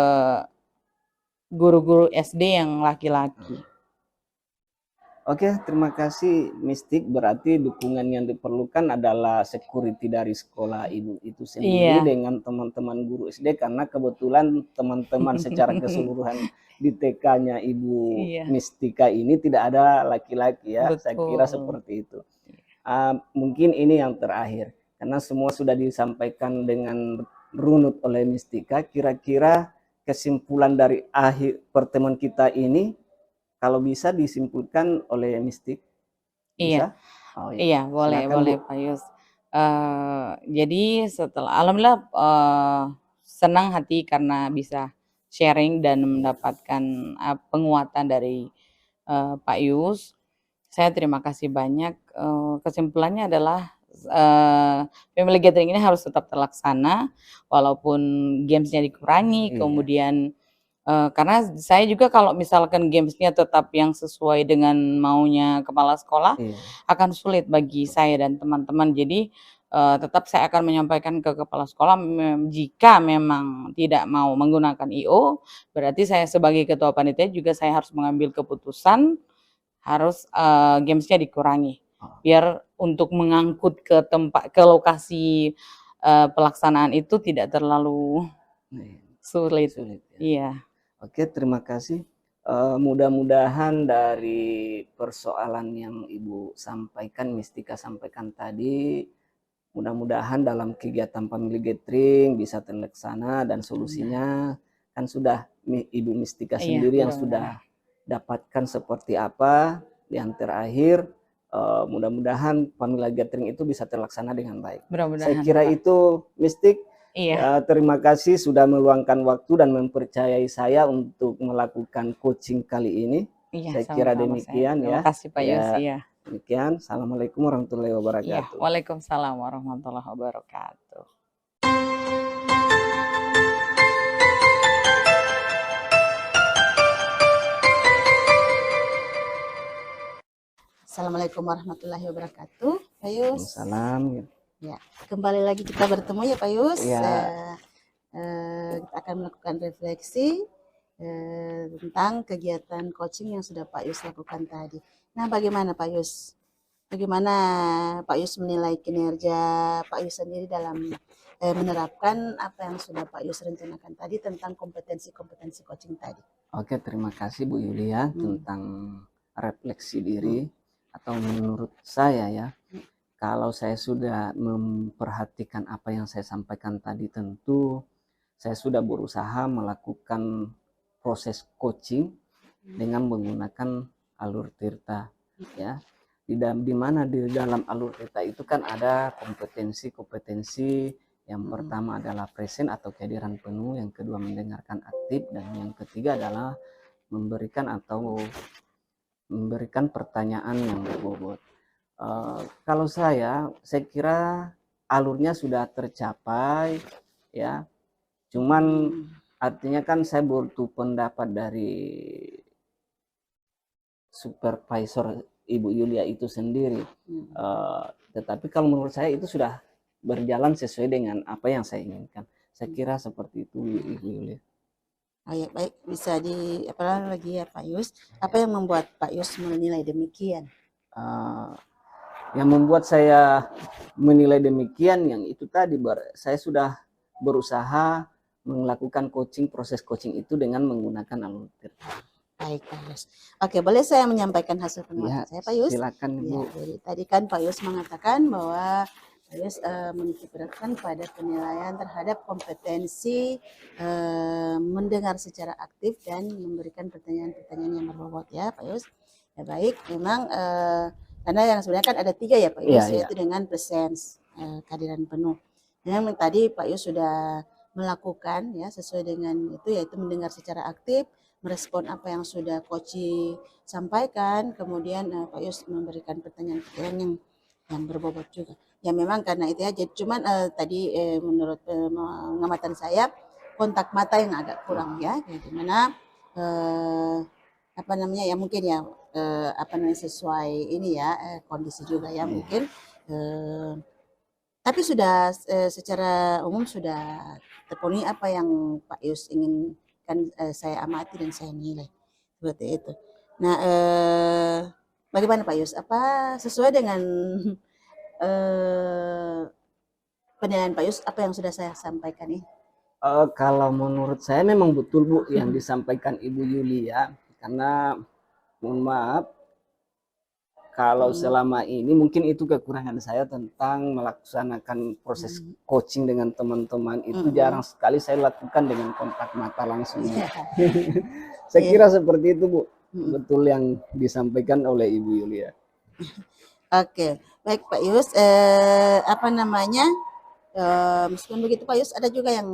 guru-guru SD yang laki-laki. Oke, terima kasih Mistik. Berarti dukungan yang diperlukan adalah security dari sekolah Ibu itu sendiri dengan teman-teman guru SD, karena kebetulan teman-teman secara keseluruhan di TK-nya Ibu Mistika ini tidak ada laki-laki ya. Betul. Saya kira seperti itu. Mungkin ini yang terakhir, karena semua sudah disampaikan dengan runut oleh Mistika. Kira-kira kesimpulan dari akhir pertemuan kita ini kalau bisa disimpulkan oleh Mistik? Bisa? Oh, iya, boleh, silakan, boleh Bu. Pak Yus. Jadi setelah alhamdulillah senang hati karena bisa sharing dan mendapatkan penguatan dari Pak Yus. Saya terima kasih banyak. Kesimpulannya adalah family gathering ini harus tetap terlaksana walaupun gamesnya dikurangi, kemudian karena saya juga kalau misalkan gamesnya tetap yang sesuai dengan maunya kepala sekolah, akan sulit bagi saya dan teman-teman. Jadi tetap saya akan menyampaikan ke kepala sekolah, jika memang tidak mau menggunakan IO, berarti saya sebagai ketua panitia juga saya harus mengambil keputusan harus gamesnya dikurangi, biar untuk mengangkut ke lokasi pelaksanaan itu tidak terlalu sulit. Iya. Oke, terima kasih. Mudah-mudahan dari persoalan yang Ibu sampaikan, Mistika sampaikan tadi, mudah-mudahan dalam kegiatan family gathering bisa terlaksana, dan solusinya kan sudah Ibu Mistika sendiri yang sudah dapatkan seperti apa. Yang terakhir, mudah-mudahan family gathering itu bisa terlaksana dengan baik. Saya kira itu Mistik. Iya, Terima kasih sudah meluangkan waktu dan mempercayai saya untuk melakukan coaching kali ini. iya, Saya kira sama-sama saya demikian juga. ya. Makasih Pak Yus, Ya, iya. demikian. Assalamualaikum warahmatullahi Iya, wabarakatuh. waalaikumsalam warahmatullahi wabarakatuh. Assalamualaikum warahmatullahi wabarakatuh. Pak Yus. Salam. Ya, kembali lagi kita bertemu ya Pak Yus. Ya. Kita akan melakukan refleksi tentang kegiatan coaching yang sudah Pak Yus lakukan tadi. Nah, bagaimana Pak Yus? Bagaimana Pak Yus menilai kinerja Pak Yus sendiri dalam menerapkan apa yang sudah Pak Yus rencanakan tadi tentang kompetensi-kompetensi coaching tadi? Oke, terima kasih Bu Yulia tentang refleksi diri atau menurut saya ya, kalau saya sudah memperhatikan apa yang saya sampaikan tadi, tentu saya sudah berusaha melakukan proses coaching dengan menggunakan alur tirta ya. Di mana di dalam alur tirta itu kan ada kompetensi-kompetensi. Yang pertama adalah present atau kehadiran penuh, yang kedua mendengarkan aktif, dan yang ketiga adalah memberikan pertanyaan yang berbobot. Kalau saya kira alurnya sudah tercapai ya. Cuman artinya kan saya butuh pendapat dari supervisor Ibu Yulia itu sendiri. Tetapi kalau menurut saya itu sudah berjalan sesuai dengan apa yang saya inginkan. Saya kira seperti itu Ibu Yulia. Oh ya, baik, bisa apa lagi ya Pak Yus? Apa yang membuat Pak Yus menilai demikian? Yang membuat saya menilai demikian, yang itu tadi, saya sudah berusaha melakukan proses coaching itu dengan menggunakan alur tirta. Baik Pak Yus. Oke, boleh saya menyampaikan hasil pengamatan saya Pak Yus? Silakan Ibu. Ya, jadi tadi kan Pak Yus mengatakan bahwa Pak Yus menitikberatkan pada penilaian terhadap kompetensi mendengar secara aktif dan memberikan pertanyaan-pertanyaan yang berbobot ya Pak Yus. Ya baik, memang karena yang sebenarnya kan ada 3 ya Pak Yus, yaitu dengan presence, kehadiran penuh. Memang tadi Pak Yus sudah melakukan ya sesuai dengan itu, yaitu mendengar secara aktif, merespon apa yang sudah coach sampaikan, kemudian Pak Yus memberikan pertanyaan-pertanyaan yang berbobot juga. Ya memang karena itu ya, jadi cuman tadi menurut pengamatan saya kontak mata yang agak kurang ya, dimana apa namanya ya mungkin ya apa namanya sesuai ini ya kondisi juga ya mungkin. Tapi sudah secara umum sudah terpenuhi apa yang Pak Yus inginkan saya amati dan saya nilai seperti itu. Nah, bagaimana Pak Yus? Apa sesuai dengan penilaian Pak Yus apa yang sudah saya sampaikan ini? Kalau menurut saya memang betul Bu yang disampaikan Ibu Yulia, karena mohon maaf kalau selama ini mungkin itu kekurangan saya tentang melaksanakan proses coaching dengan teman-teman itu jarang sekali saya lakukan dengan kontak mata langsung. Saya kira seperti itu Bu, betul yang disampaikan oleh Ibu Yulia. Oke, baik Pak Yus, apa namanya? Meskipun begitu Pak Yus, ada juga yang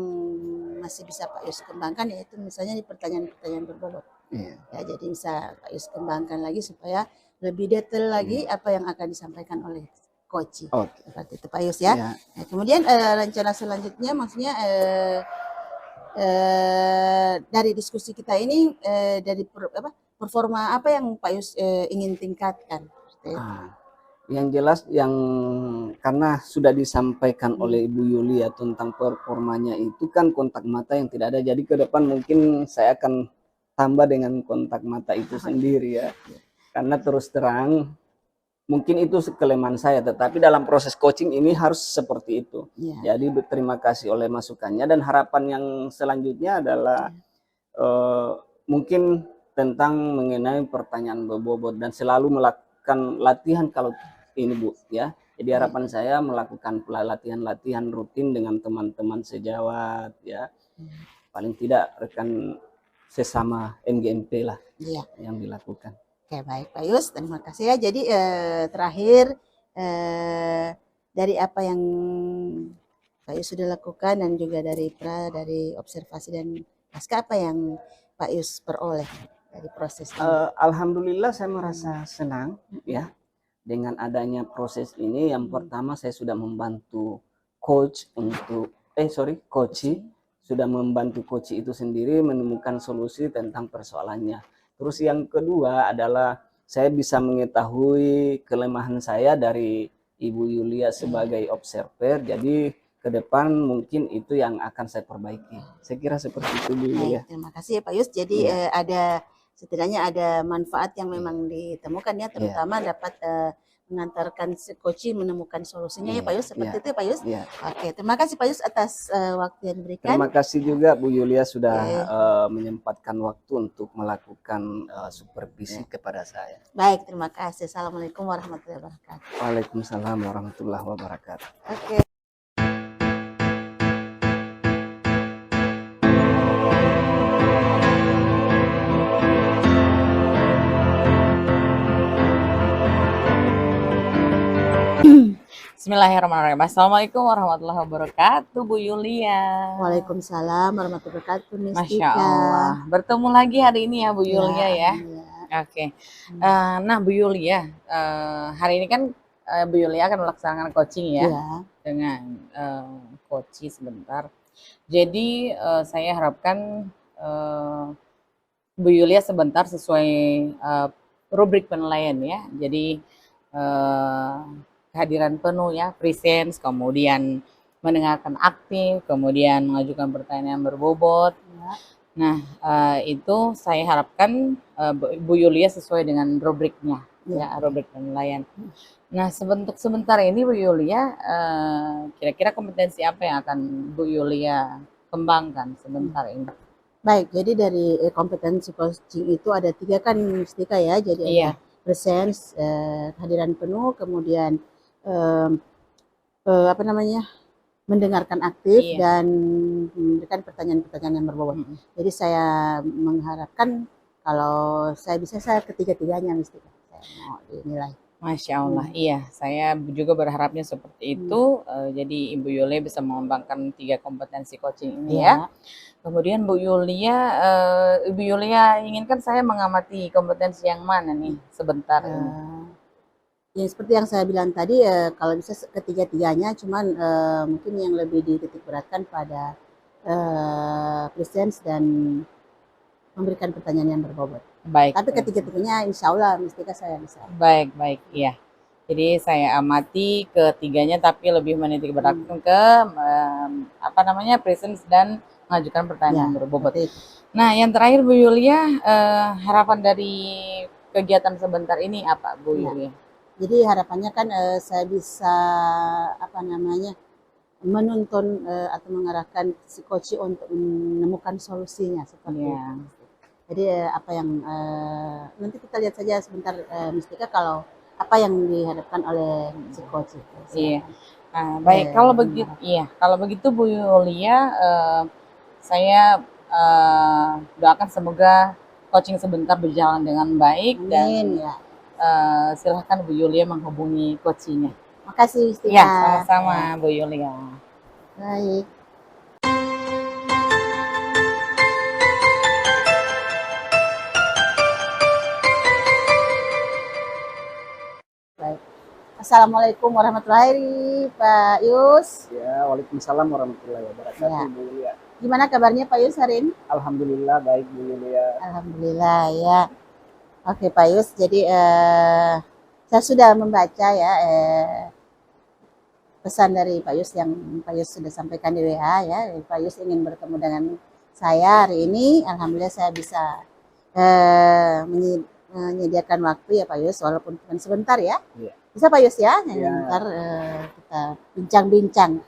masih bisa Pak Yus kembangkan, yaitu misalnya di pertanyaan-pertanyaan berbobot. Ya, jadi bisa Pak Yus kembangkan lagi supaya lebih detail lagi apa yang akan disampaikan oleh coach. Seperti itu Pak Yus ya. Nah, kemudian rencana selanjutnya maksudnya dari diskusi kita ini dari performa apa yang Pak Yus ingin tingkatkan? Yang jelas karena sudah disampaikan oleh Ibu Yulia tentang performanya itu kan kontak mata yang tidak ada. Jadi ke depan mungkin saya akan tambah dengan kontak mata itu sendiri ya. Karena terus terang mungkin itu kelemahan saya, tetapi dalam proses coaching ini harus seperti itu. Jadi berterima kasih oleh masukannya, dan harapan yang selanjutnya adalah mungkin tentang mengenai pertanyaan berbobot dan selalu melakukan latihan kalau ini Bu ya. Jadi harapan saya melakukan latihan rutin dengan teman-teman sejawat ya. Paling tidak rekan sesama MGMP lah yang dilakukan. Oke, baik Pak Yus, terima kasih ya. Jadi terakhir dari apa yang Pak Yus sudah lakukan dan juga dari dari observasi dan pasca apa yang Pak Yus peroleh dari proses ini? Alhamdulillah saya merasa senang ya dengan adanya proses ini. Yang pertama saya sudah membantu coach untuk coach sudah membantu coach itu sendiri menemukan solusi tentang persoalannya. Terus yang kedua adalah saya bisa mengetahui kelemahan saya dari Ibu Yulia sebagai observer. Jadi ke depan mungkin itu yang akan saya perbaiki. Saya kira seperti itu Bu Yulia. Terima kasih ya Pak Yus. Jadi ada setidaknya ada manfaat yang memang ditemukan ya, terutama dapat mengantarkan si coach menemukan solusinya ya Pak Yus, seperti itu ya Pak Yus. Oke, terima kasih Pak Yus atas waktu yang diberikan. Terima kasih juga Bu Yulia sudah menyempatkan waktu untuk melakukan supervisi kepada saya. Baik, terima kasih. Assalamualaikum warahmatullahi wabarakatuh. Waalaikumsalam warahmatullahi wabarakatuh. Oke. Bismillahirrahmanirrahim. Assalamualaikum warahmatullahi wabarakatuh, Bu Yulia. Waalaikumsalam warahmatullahi wabarakatuh, Masya Allah. Bertemu lagi hari ini ya Bu Yulia ya. Oke. Nah Bu Yulia, hari ini kan Bu Yulia akan melaksanakan coaching ya, dengan coach sebentar. Jadi saya harapkan Bu Yulia sebentar sesuai rubrik penilaian ya. Jadi kehadiran penuh ya, presence, kemudian mendengarkan aktif, kemudian mengajukan pertanyaan yang berbobot. Nah, itu saya harapkan Bu Yulia sesuai dengan rubriknya, ya, rubrik penilaian. Nah, sebentar ini Bu Yulia, kira-kira kompetensi apa yang akan Bu Yulia kembangkan sebentar ini? Baik, jadi dari kompetensi coaching itu ada 3 kan Mustika ya, jadi ada presence, kehadiran penuh, kemudian mendengarkan aktif dan memberikan pertanyaan-pertanyaan yang berbobot. Jadi saya mengharapkan kalau saya bisa ketiga-tiganya mesti saya mau dinilai. Masya Allah, iya, saya juga berharapnya seperti itu. Jadi Ibu Yulia bisa mengembangkan 3 kompetensi coaching ini ya. Kemudian Bu Yulia, Ibu Yulia inginkan saya mengamati kompetensi yang mana nih sebentar ini? Ya seperti yang saya bilang tadi, kalau bisa ketiga-tiganya, cuman mungkin yang lebih dititik beratkan pada presence dan memberikan pertanyaan yang berbobot. Baik. Tapi ketiga-tiganya insya Allah Mustika saya bisa. Baik, iya. Jadi saya amati ketiganya tapi lebih menitik beratkan ke presence dan mengajukan pertanyaan berbobot. Nah, yang terakhir Bu Yulia, harapan dari kegiatan sebentar ini apa Bu Yulia? Jadi harapannya kan saya bisa menuntun atau mengarahkan si coach untuk menemukan solusinya seperti itu. Jadi apa yang nanti kita lihat saja sebentar Mustika kalau apa yang dihadapkan oleh si coach itu. Iya. Nah, baik, kalau begitu Bu Yulia, saya doakan semoga coaching sebentar berjalan dengan baik. Amin, dan silahkan Bu Yulia menghubungi coachingnya. Makasih Mustika. Ya, sama-sama Bu Yulia. Baik. Assalamualaikum warahmatullahi wabarakatuh, Pak Yus. Ya, waalaikumsalam warahmatullahi wabarakatuh, Bu Yulia. Gimana kabarnya Pak Yus hari ini? Alhamdulillah baik Bu Yulia. Alhamdulillah ya. Oke Pak Yus, jadi saya sudah membaca ya pesan dari Pak Yus yang Pak Yus sudah sampaikan di WA ya. Pak Yus ingin bertemu dengan saya hari ini. Alhamdulillah saya bisa menyediakan waktu ya Pak Yus, walaupun cuma sebentar ya. Bisa Pak Yus ya, ntar kita bincang-bincang.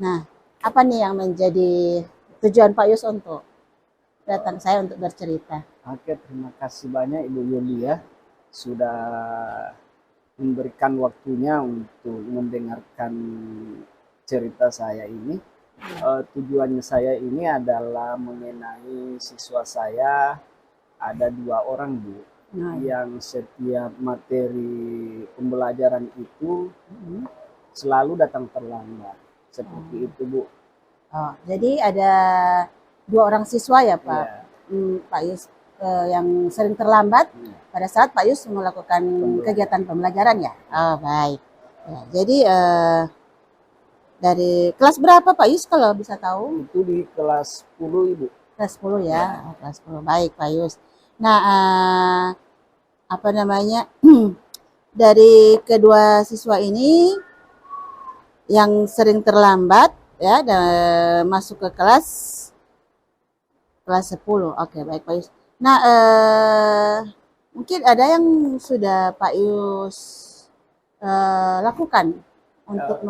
Nah, apa nih yang menjadi tujuan Pak Yus untuk datang saya untuk bercerita? Oke, terima kasih banyak Ibu Yulia sudah memberikan waktunya untuk mendengarkan cerita saya ini. Tujuannya saya ini adalah mengenai siswa saya, ada 2 orang Bu. Yang setiap materi pembelajaran itu selalu datang terlambat. seperti itu Bu. Oh, jadi ada 2 orang siswa ya Pak, Iya. Pak Yus, yang sering terlambat Iya. pada saat Pak Yus melakukan kegiatan pembelajaran ya? Oh, baik. Ya, jadi dari kelas berapa Pak Yus kalau bisa tahu? Itu di kelas 10 Ibu. Kelas 10 ya, oh, kelas 10. Baik Pak Yus. Nah, apa namanya, dari kedua siswa ini yang sering terlambat ya, masuk ke kelas 10. Oke, baik Pak Yus. Nah, mungkin ada yang sudah Pak Yus lakukan untuk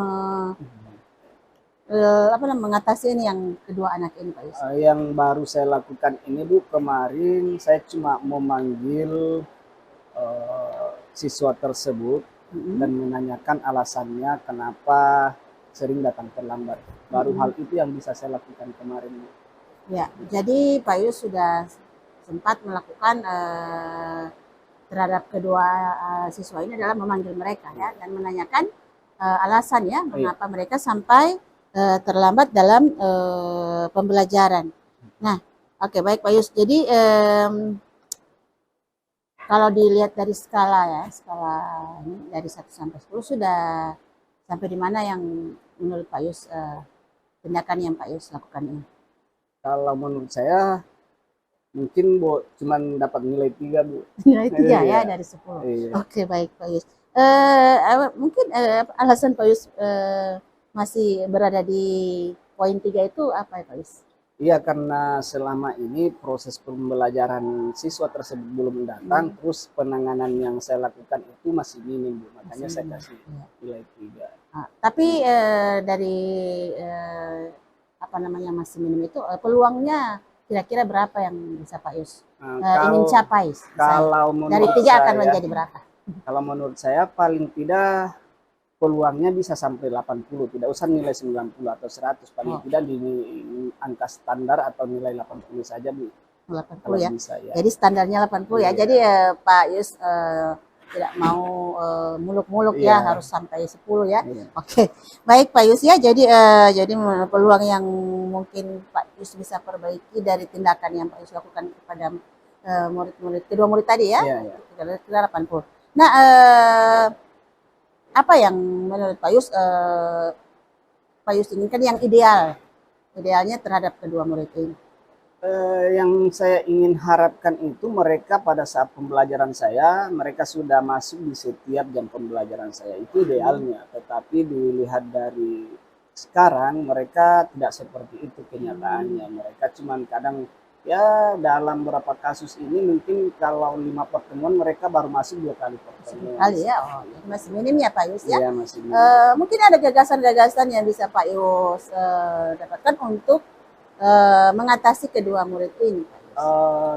mengatasi ini yang kedua anak ini Pak Yus? Yang baru saya lakukan ini Bu, kemarin saya cuma memanggil siswa tersebut dan menanyakan alasannya kenapa sering datang terlambat. Baru hal itu yang bisa saya lakukan kemarin Bu. Ya, jadi Pak Yus sudah sempat melakukan terhadap kedua siswa ini adalah memanggil mereka ya dan menanyakan alasan ya mengapa mereka sampai terlambat dalam pembelajaran. Nah, oke, baik Pak Yus. Jadi kalau dilihat dari skala ini dari 1 sampai 10 sudah sampai di mana yang menurut Pak Yus tindakan yang Pak Yus lakukan ini? Kalau menurut saya mungkin Bu cuman dapat nilai 3 Bu. Nilai 3 ya dari 10. Iya. Oke, baik Pak Yus. Mungkin alasan Pak Yus masih berada di poin 3 itu apa ya Pak Yus? Iya, karena selama ini proses pembelajaran siswa tersebut belum datang, terus penanganan yang saya lakukan itu masih minim Bu. Makanya saya kasih nilai 3. Tapi dari apa namanya masih minim itu peluangnya kira-kira berapa yang bisa Pak Yus ingin capai? Kalau dari 3 akan menjadi berapa? Kalau menurut saya paling tidak peluangnya bisa sampai 80, tidak usah nilai 90 atau 100, paling tidak di angka standar atau nilai 80 saja Bu. 80 ya. Bisa, ya. Jadi standarnya 80 ya. Jadi Pak Yus tidak mau muluk-muluk ya, harus sampai 10 ya. Oke. Baik Pak Yus ya. Jadi peluang yang mungkin Pak Yus bisa perbaiki dari tindakan yang Pak Yus lakukan kepada kedua murid tadi ya. Kira 80. Nah, apa yang menurut Pak Yus inginkan yang idealnya terhadap kedua murid ini? Yang saya ingin harapkan itu mereka pada saat pembelajaran saya, mereka sudah masuk di setiap jam pembelajaran saya, itu idealnya. Tetapi dilihat dari sekarang mereka tidak seperti itu kenyataannya. Mereka cuman kadang ya dalam beberapa kasus ini mungkin kalau 5 pertemuan mereka baru masuk 2 kali pertemuan. Kali ya, masih minim ya Pak Yus ya. Iya, masih minim. Mungkin ada gagasan-gagasan yang bisa Pak Yus dapatkan untuk mengatasi kedua murid ini.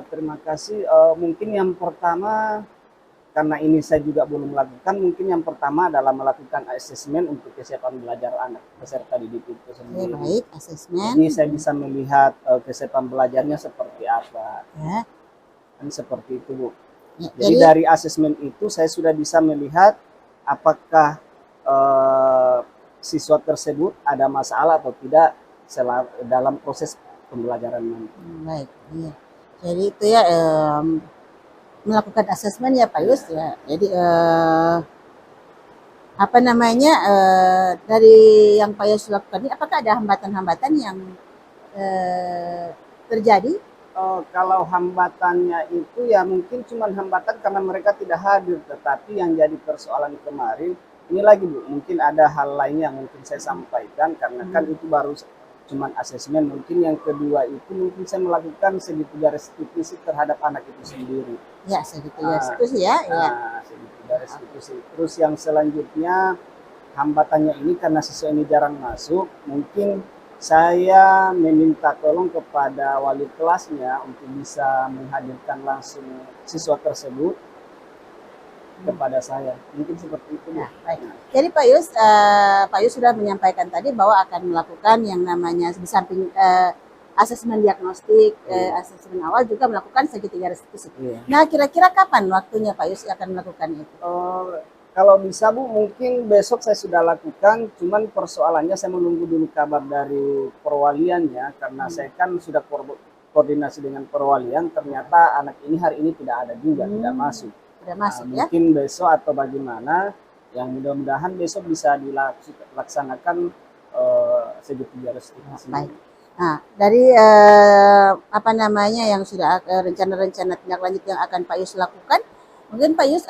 Terima kasih. Mungkin yang pertama, karena ini saya juga belum melakukan, mungkin yang pertama adalah melakukan asesmen untuk kesiapan belajar anak peserta didik itu sendiri. Baik, asesmen. Jadi saya bisa melihat kesiapan belajarnya seperti apa. Ya. Kan seperti itu Bu. Ya, jadi dari asesmen itu saya sudah bisa melihat apakah siswa tersebut ada masalah atau tidak dalam proses pembelajaran nanti. Baik, iya. Jadi itu ya melakukan asesmen ya Pak Yus ya. Jadi apa namanya dari yang Pak Yus lakukan ini, apakah ada hambatan-hambatan yang terjadi? Kalau hambatannya itu ya mungkin cuma hambatan karena mereka tidak hadir, tetapi yang jadi persoalan kemarin ini lagi Bu, mungkin ada hal lain yang mungkin saya sampaikan karena kan itu baru cuman asesmen. Mungkin yang kedua itu mungkin saya melakukan segitiga restitusi terhadap anak itu sendiri. Ya, segitiga restitusi ya. Segitiga restitusi. Terus yang selanjutnya hambatannya ini karena siswa ini jarang masuk, mungkin saya meminta tolong kepada wali kelasnya untuk bisa menghadirkan langsung siswa tersebut kepada saya. Mungkin seperti itu. Nah, baik. Jadi Pak Yus sudah menyampaikan tadi bahwa akan melakukan yang namanya di samping asesmen diagnostik, asesmen awal juga melakukan segitiga restitusi. Nah, kira-kira kapan waktunya Pak Yus akan melakukan itu? Kalau bisa Bu, mungkin besok saya sudah lakukan, cuman persoalannya saya menunggu dulu kabar dari perwalian ya, karena saya kan sudah koordinasi dengan perwalian, ternyata anak ini hari ini tidak ada juga, tidak masuk. Sudah masuk ya. Mungkin besok atau bagaimana, yang mudah-mudahan besok bisa dilaksanakan segitiga restitusi. Baik. Nah, dari apa namanya yang sudah rencana-rencana tindak lanjut yang akan Pak Yus lakukan, mungkin Pak Yus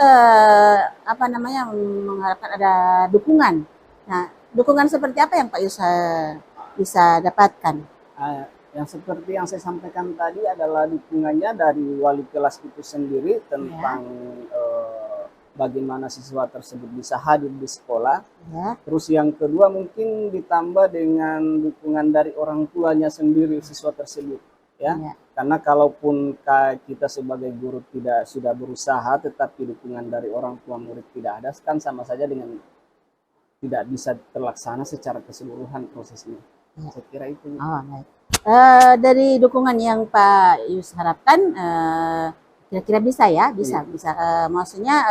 apa namanya mengharapkan ada dukungan. Nah, dukungan seperti apa yang Pak Yus bisa dapatkan? Yang seperti yang saya sampaikan tadi adalah dukungannya dari wali kelas itu sendiri tentang bagaimana siswa tersebut bisa hadir di sekolah. Ya. Terus yang kedua mungkin ditambah dengan dukungan dari orang tuanya sendiri siswa tersebut, ya. Karena kalaupun kita sebagai guru tidak sudah berusaha, tetapi dukungan dari orang tua murid tidak ada, kan sama saja dengan tidak bisa terlaksana secara keseluruhan prosesnya. Saya kira itu. Oh, baik. Dari dukungan yang Pak Yus harapkan, kira-kira bisa ya, bisa. Maksudnya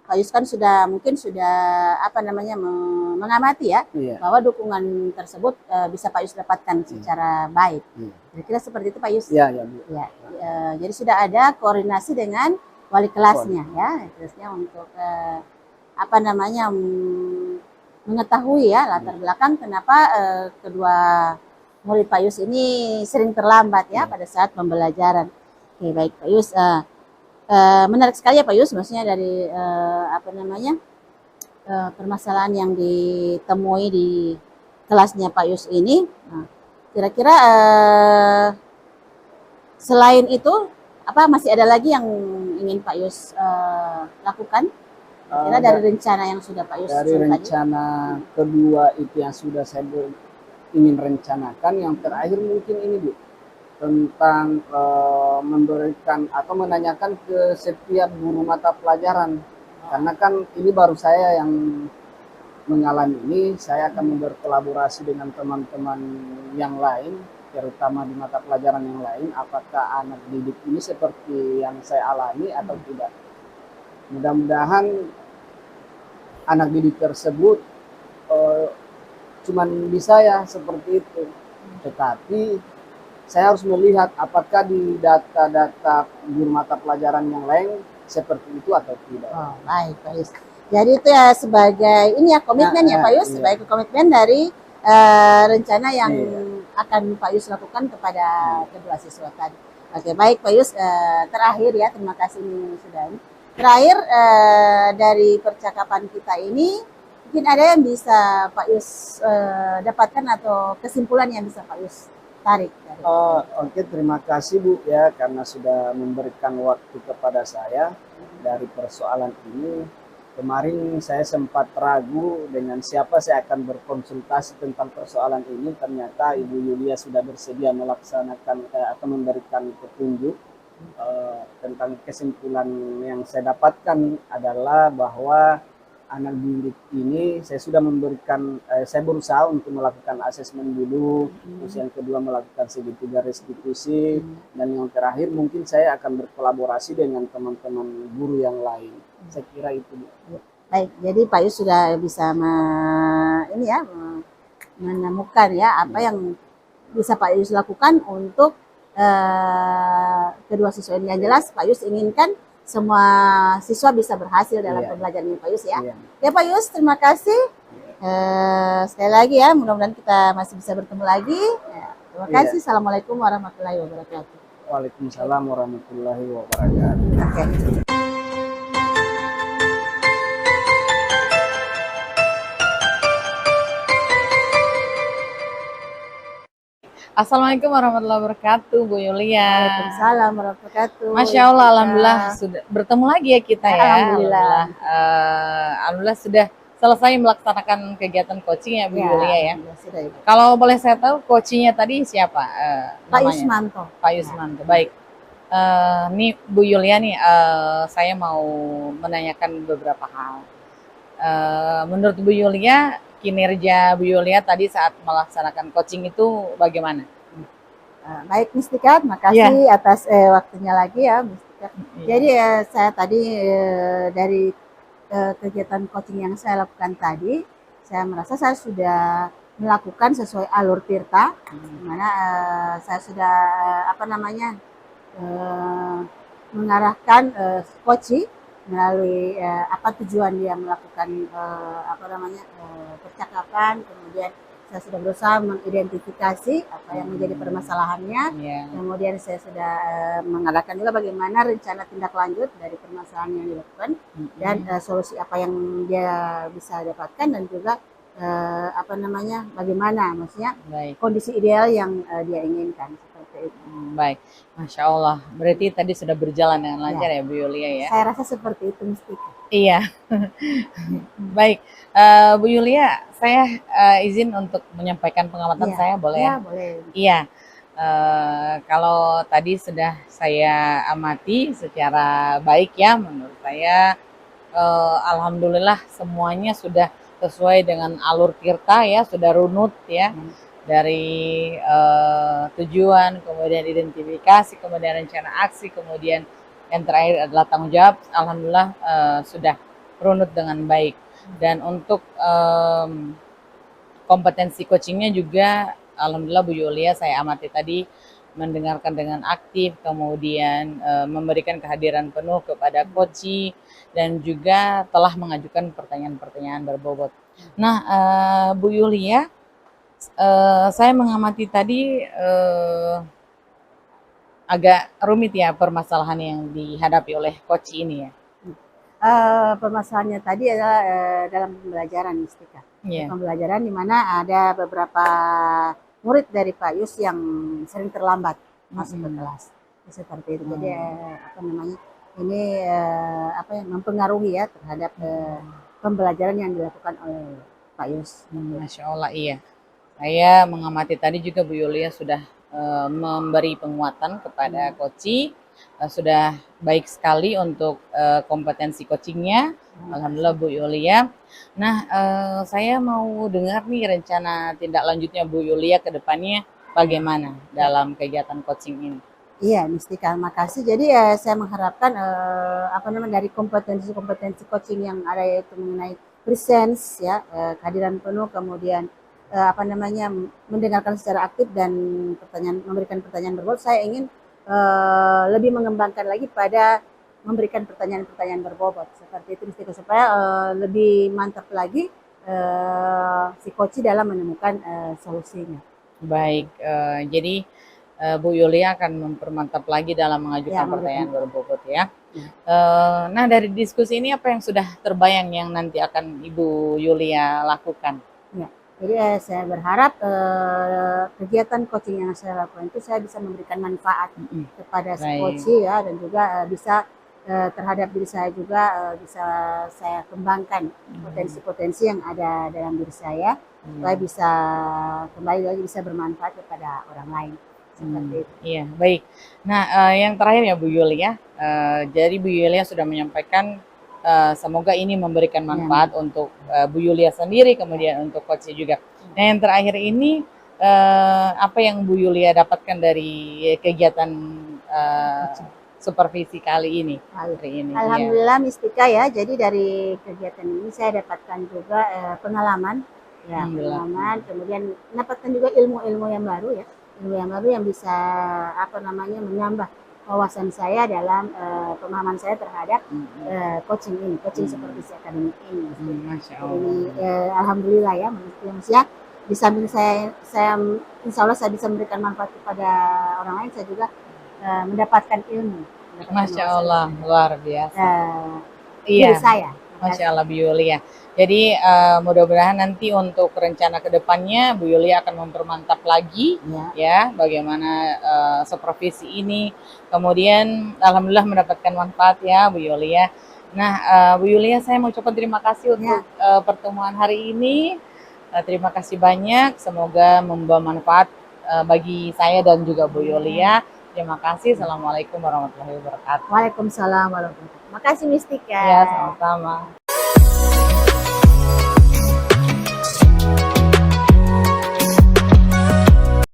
Pak Yus kan mungkin sudah apa namanya mengamati ya, bahwa dukungan tersebut bisa Pak Yus dapatkan secara baik. Kira-kira seperti itu Pak Yus. Ya. Jadi sudah ada koordinasi dengan wali kelasnya ya, kelasnya untuk apa namanya mengetahui ya latar belakang kenapa kedua murid Pak Yus ini sering terlambat ya pada saat pembelajaran. Oke, baik Pak Yus. Menarik sekali ya Pak Yus, maksudnya dari apa namanya permasalahan yang ditemui di kelasnya Pak Yus ini. Nah, kira-kira selain itu apa masih ada lagi yang ingin Pak Yus lakukan? Kira dari rencana yang sudah Pak Yus dari rencana kedua itu yang sudah saya ingin rencanakan, yang terakhir mungkin ini Bu, tentang memberikan atau menanyakan ke setiap guru mata pelajaran, karena kan ini baru saya yang mengalami ini. Saya akan berkolaborasi dengan teman-teman yang lain, terutama di mata pelajaran yang lain, apakah anak didik ini seperti yang saya alami atau tidak. Mudah-mudahan anak didik tersebut cuman bisa ya seperti itu, tetapi saya harus melihat apakah di data-data guru mata pelajaran yang lain seperti itu atau tidak. Oh, baik Pak Yus. Jadi itu ya sebagai ini ya komitmen ya Pak Yus, sebagai komitmen dari rencana yang akan Pak Yus lakukan kepada kedua siswa tadi. Oke, baik Pak Yus, terakhir ya, terima kasih sudah ini. Terakhir dari percakapan kita ini, mungkin ada yang bisa Pak Yus dapatkan atau kesimpulan yang bisa Pak Yus tarik dari Oke, terima kasih Bu ya, karena sudah memberikan waktu kepada saya dari persoalan ini. Kemarin saya sempat ragu dengan siapa saya akan berkonsultasi tentang persoalan ini. Ternyata Ibu Yulia sudah bersedia melaksanakan atau memberikan petunjuk. Tentang kesimpulan yang saya dapatkan adalah bahwa anak didik ini saya sudah memberikan, saya berusaha untuk melakukan asesmen dulu, terus yang kedua melakukan segitiga restitusi, dan yang terakhir mungkin saya akan berkolaborasi dengan teman-teman guru yang lain. Saya kira itu. Baik, jadi Pak Yus sudah bisa menemukan ya apa yang bisa Pak Yus lakukan untuk kedua siswa ini. Yang jelas Pak Yus inginkan semua siswa bisa berhasil dalam pembelajarannya Pak Yus ya. Ya Pak Yus, terima kasih. Sekali lagi ya, mudah-mudahan kita masih bisa bertemu lagi. Terima kasih. Assalamualaikum warahmatullahi wabarakatuh. Waalaikumsalam warahmatullahi wabarakatuh. Oke. Assalamualaikum warahmatullahi wabarakatuh, Bu Yulia. Waalaikumsalam warahmatullahi wabarakatuh. Masya Allah, alhamdulillah sudah bertemu lagi ya kita ya. Alhamdulillah. Alhamdulillah sudah selesai melaksanakan kegiatan coaching ya Bu Yulia ya. Sudah, ya. Kalau boleh saya tahu coachingnya tadi siapa? Pak Yusmanto. Pak Yusmanto, baik. Nih Bu Yulia nih, saya mau menanyakan beberapa hal. Menurut Bu Yulia, kinerja Bu Yulia tadi saat melaksanakan coaching itu bagaimana? Baik Mistika, makasih atas waktunya lagi ya Mistika. Jadi saya tadi dari kegiatan coaching yang saya lakukan tadi, saya merasa saya sudah melakukan sesuai alur tirta, di mana saya sudah eh, mengarahkan coaching melalui apa tujuan dia melakukan percakapan, kemudian saya sudah berusaha mengidentifikasi apa yang menjadi permasalahannya, kemudian saya sudah mengarahkan juga bagaimana rencana tindak lanjut dari permasalahan yang dilakukan dan solusi apa yang dia bisa dapatkan, dan juga bagaimana maksudnya kondisi ideal yang dia inginkan, seperti itu. Baik, Masya Allah. Berarti tadi sudah berjalan dengan lancar ya Bu Yulia ya? Saya rasa seperti itu Mustika. Iya. Baik, Bu Yulia, saya izin untuk menyampaikan pengamatan saya, boleh ya? Boleh. Iya, kalau tadi sudah saya amati secara baik ya, menurut saya alhamdulillah semuanya sudah sesuai dengan alur tirta ya, sudah runut ya, dari tujuan, kemudian identifikasi, kemudian rencana aksi, kemudian yang terakhir adalah tanggung jawab. Alhamdulillah sudah runut dengan baik. Dan untuk kompetensi coachingnya juga alhamdulillah Bu Yulia saya amati tadi mendengarkan dengan aktif, kemudian memberikan kehadiran penuh kepada coachee, dan juga telah mengajukan pertanyaan-pertanyaan berbobot. Nah, Bu Yulia, saya mengamati tadi agak rumit ya permasalahan yang dihadapi oleh coachee ini ya. Permasalahannya tadi adalah dalam pembelajaran Mustika. Pembelajaran di mana ada beberapa murid dari Pak Yus yang sering terlambat masuk ke kelas, seperti itu. Jadi ini mempengaruhi ya terhadap pembelajaran yang dilakukan oleh Pak Yus. Masya Allah, iya. Saya mengamati tadi juga Bu Yulia sudah memberi penguatan kepada coachee, sudah baik sekali untuk kompetensi coachingnya. Alhamdulillah Bu Yulia. Nah, saya mau dengar nih rencana tindak lanjutnya Bu Yulia ke depannya bagaimana dalam kegiatan coaching ini. Iya, Mustika, makasih. Jadi saya mengharapkan dari kompetensi coaching yang ada, yaitu mengenai presence ya, kehadiran penuh, kemudian mendengarkan secara aktif dan memberikan pertanyaan berbobot. Saya ingin lebih mengembangkan lagi pada memberikan pertanyaan-pertanyaan berbobot seperti itu, Mustika, supaya lebih mantap lagi si coachee dalam menemukan solusinya. Baik, jadi Bu Yulia akan mempermantap lagi dalam mengajukan pertanyaan berbobot ya. Nah, dari diskusi ini apa yang sudah terbayang yang nanti akan Ibu Yulia lakukan? Ya, jadi saya berharap kegiatan coaching yang saya lakukan itu saya bisa memberikan manfaat kepada si coachee ya, dan juga bisa terhadap diri saya juga bisa saya kembangkan potensi-potensi yang ada dalam diri saya, supaya bisa kembali lagi bisa bermanfaat kepada orang lain. Seperti itu. Iya, baik. Nah, yang terakhir ya Bu Yulia, jadi Bu Yulia sudah menyampaikan semoga ini memberikan manfaat untuk Bu Yulia sendiri, kemudian untuk coachee juga. Nah, yang terakhir ini apa yang Bu Yulia dapatkan dari kegiatan supervisi kali ini? Alhamdulillah Mustika ya, jadi dari kegiatan ini saya dapatkan juga pengalaman, kemudian mendapatkan juga ilmu-ilmu yang baru ya, yang bisa menambah wawasan saya dalam pemahaman saya terhadap coaching seperti si akademik ini. Masya Allah. Alhamdulillah ya, manusia di samping saya insya Allah saya bisa memberikan manfaat kepada orang lain, saya juga mendapatkan ilmu. Masya Allah, luar biasa. Iya, saya. Masya Allah Bu Yulia. Jadi mudah-mudahan nanti untuk rencana kedepannya Bu Yulia akan mempermantap lagi ya bagaimana supervisi ini. Kemudian alhamdulillah mendapatkan manfaat ya Bu Yulia. Nah Bu Yulia, saya mau ucapkan terima kasih untuk pertemuan hari ini. Terima kasih banyak. Semoga membawa manfaat bagi saya dan juga Bu Yulia. Terima kasih. Assalamualaikum warahmatullahi wabarakatuh. Waalaikumsalam warahmatullahi wabarakatuh. Makasih Mustika. Ya, sama-sama.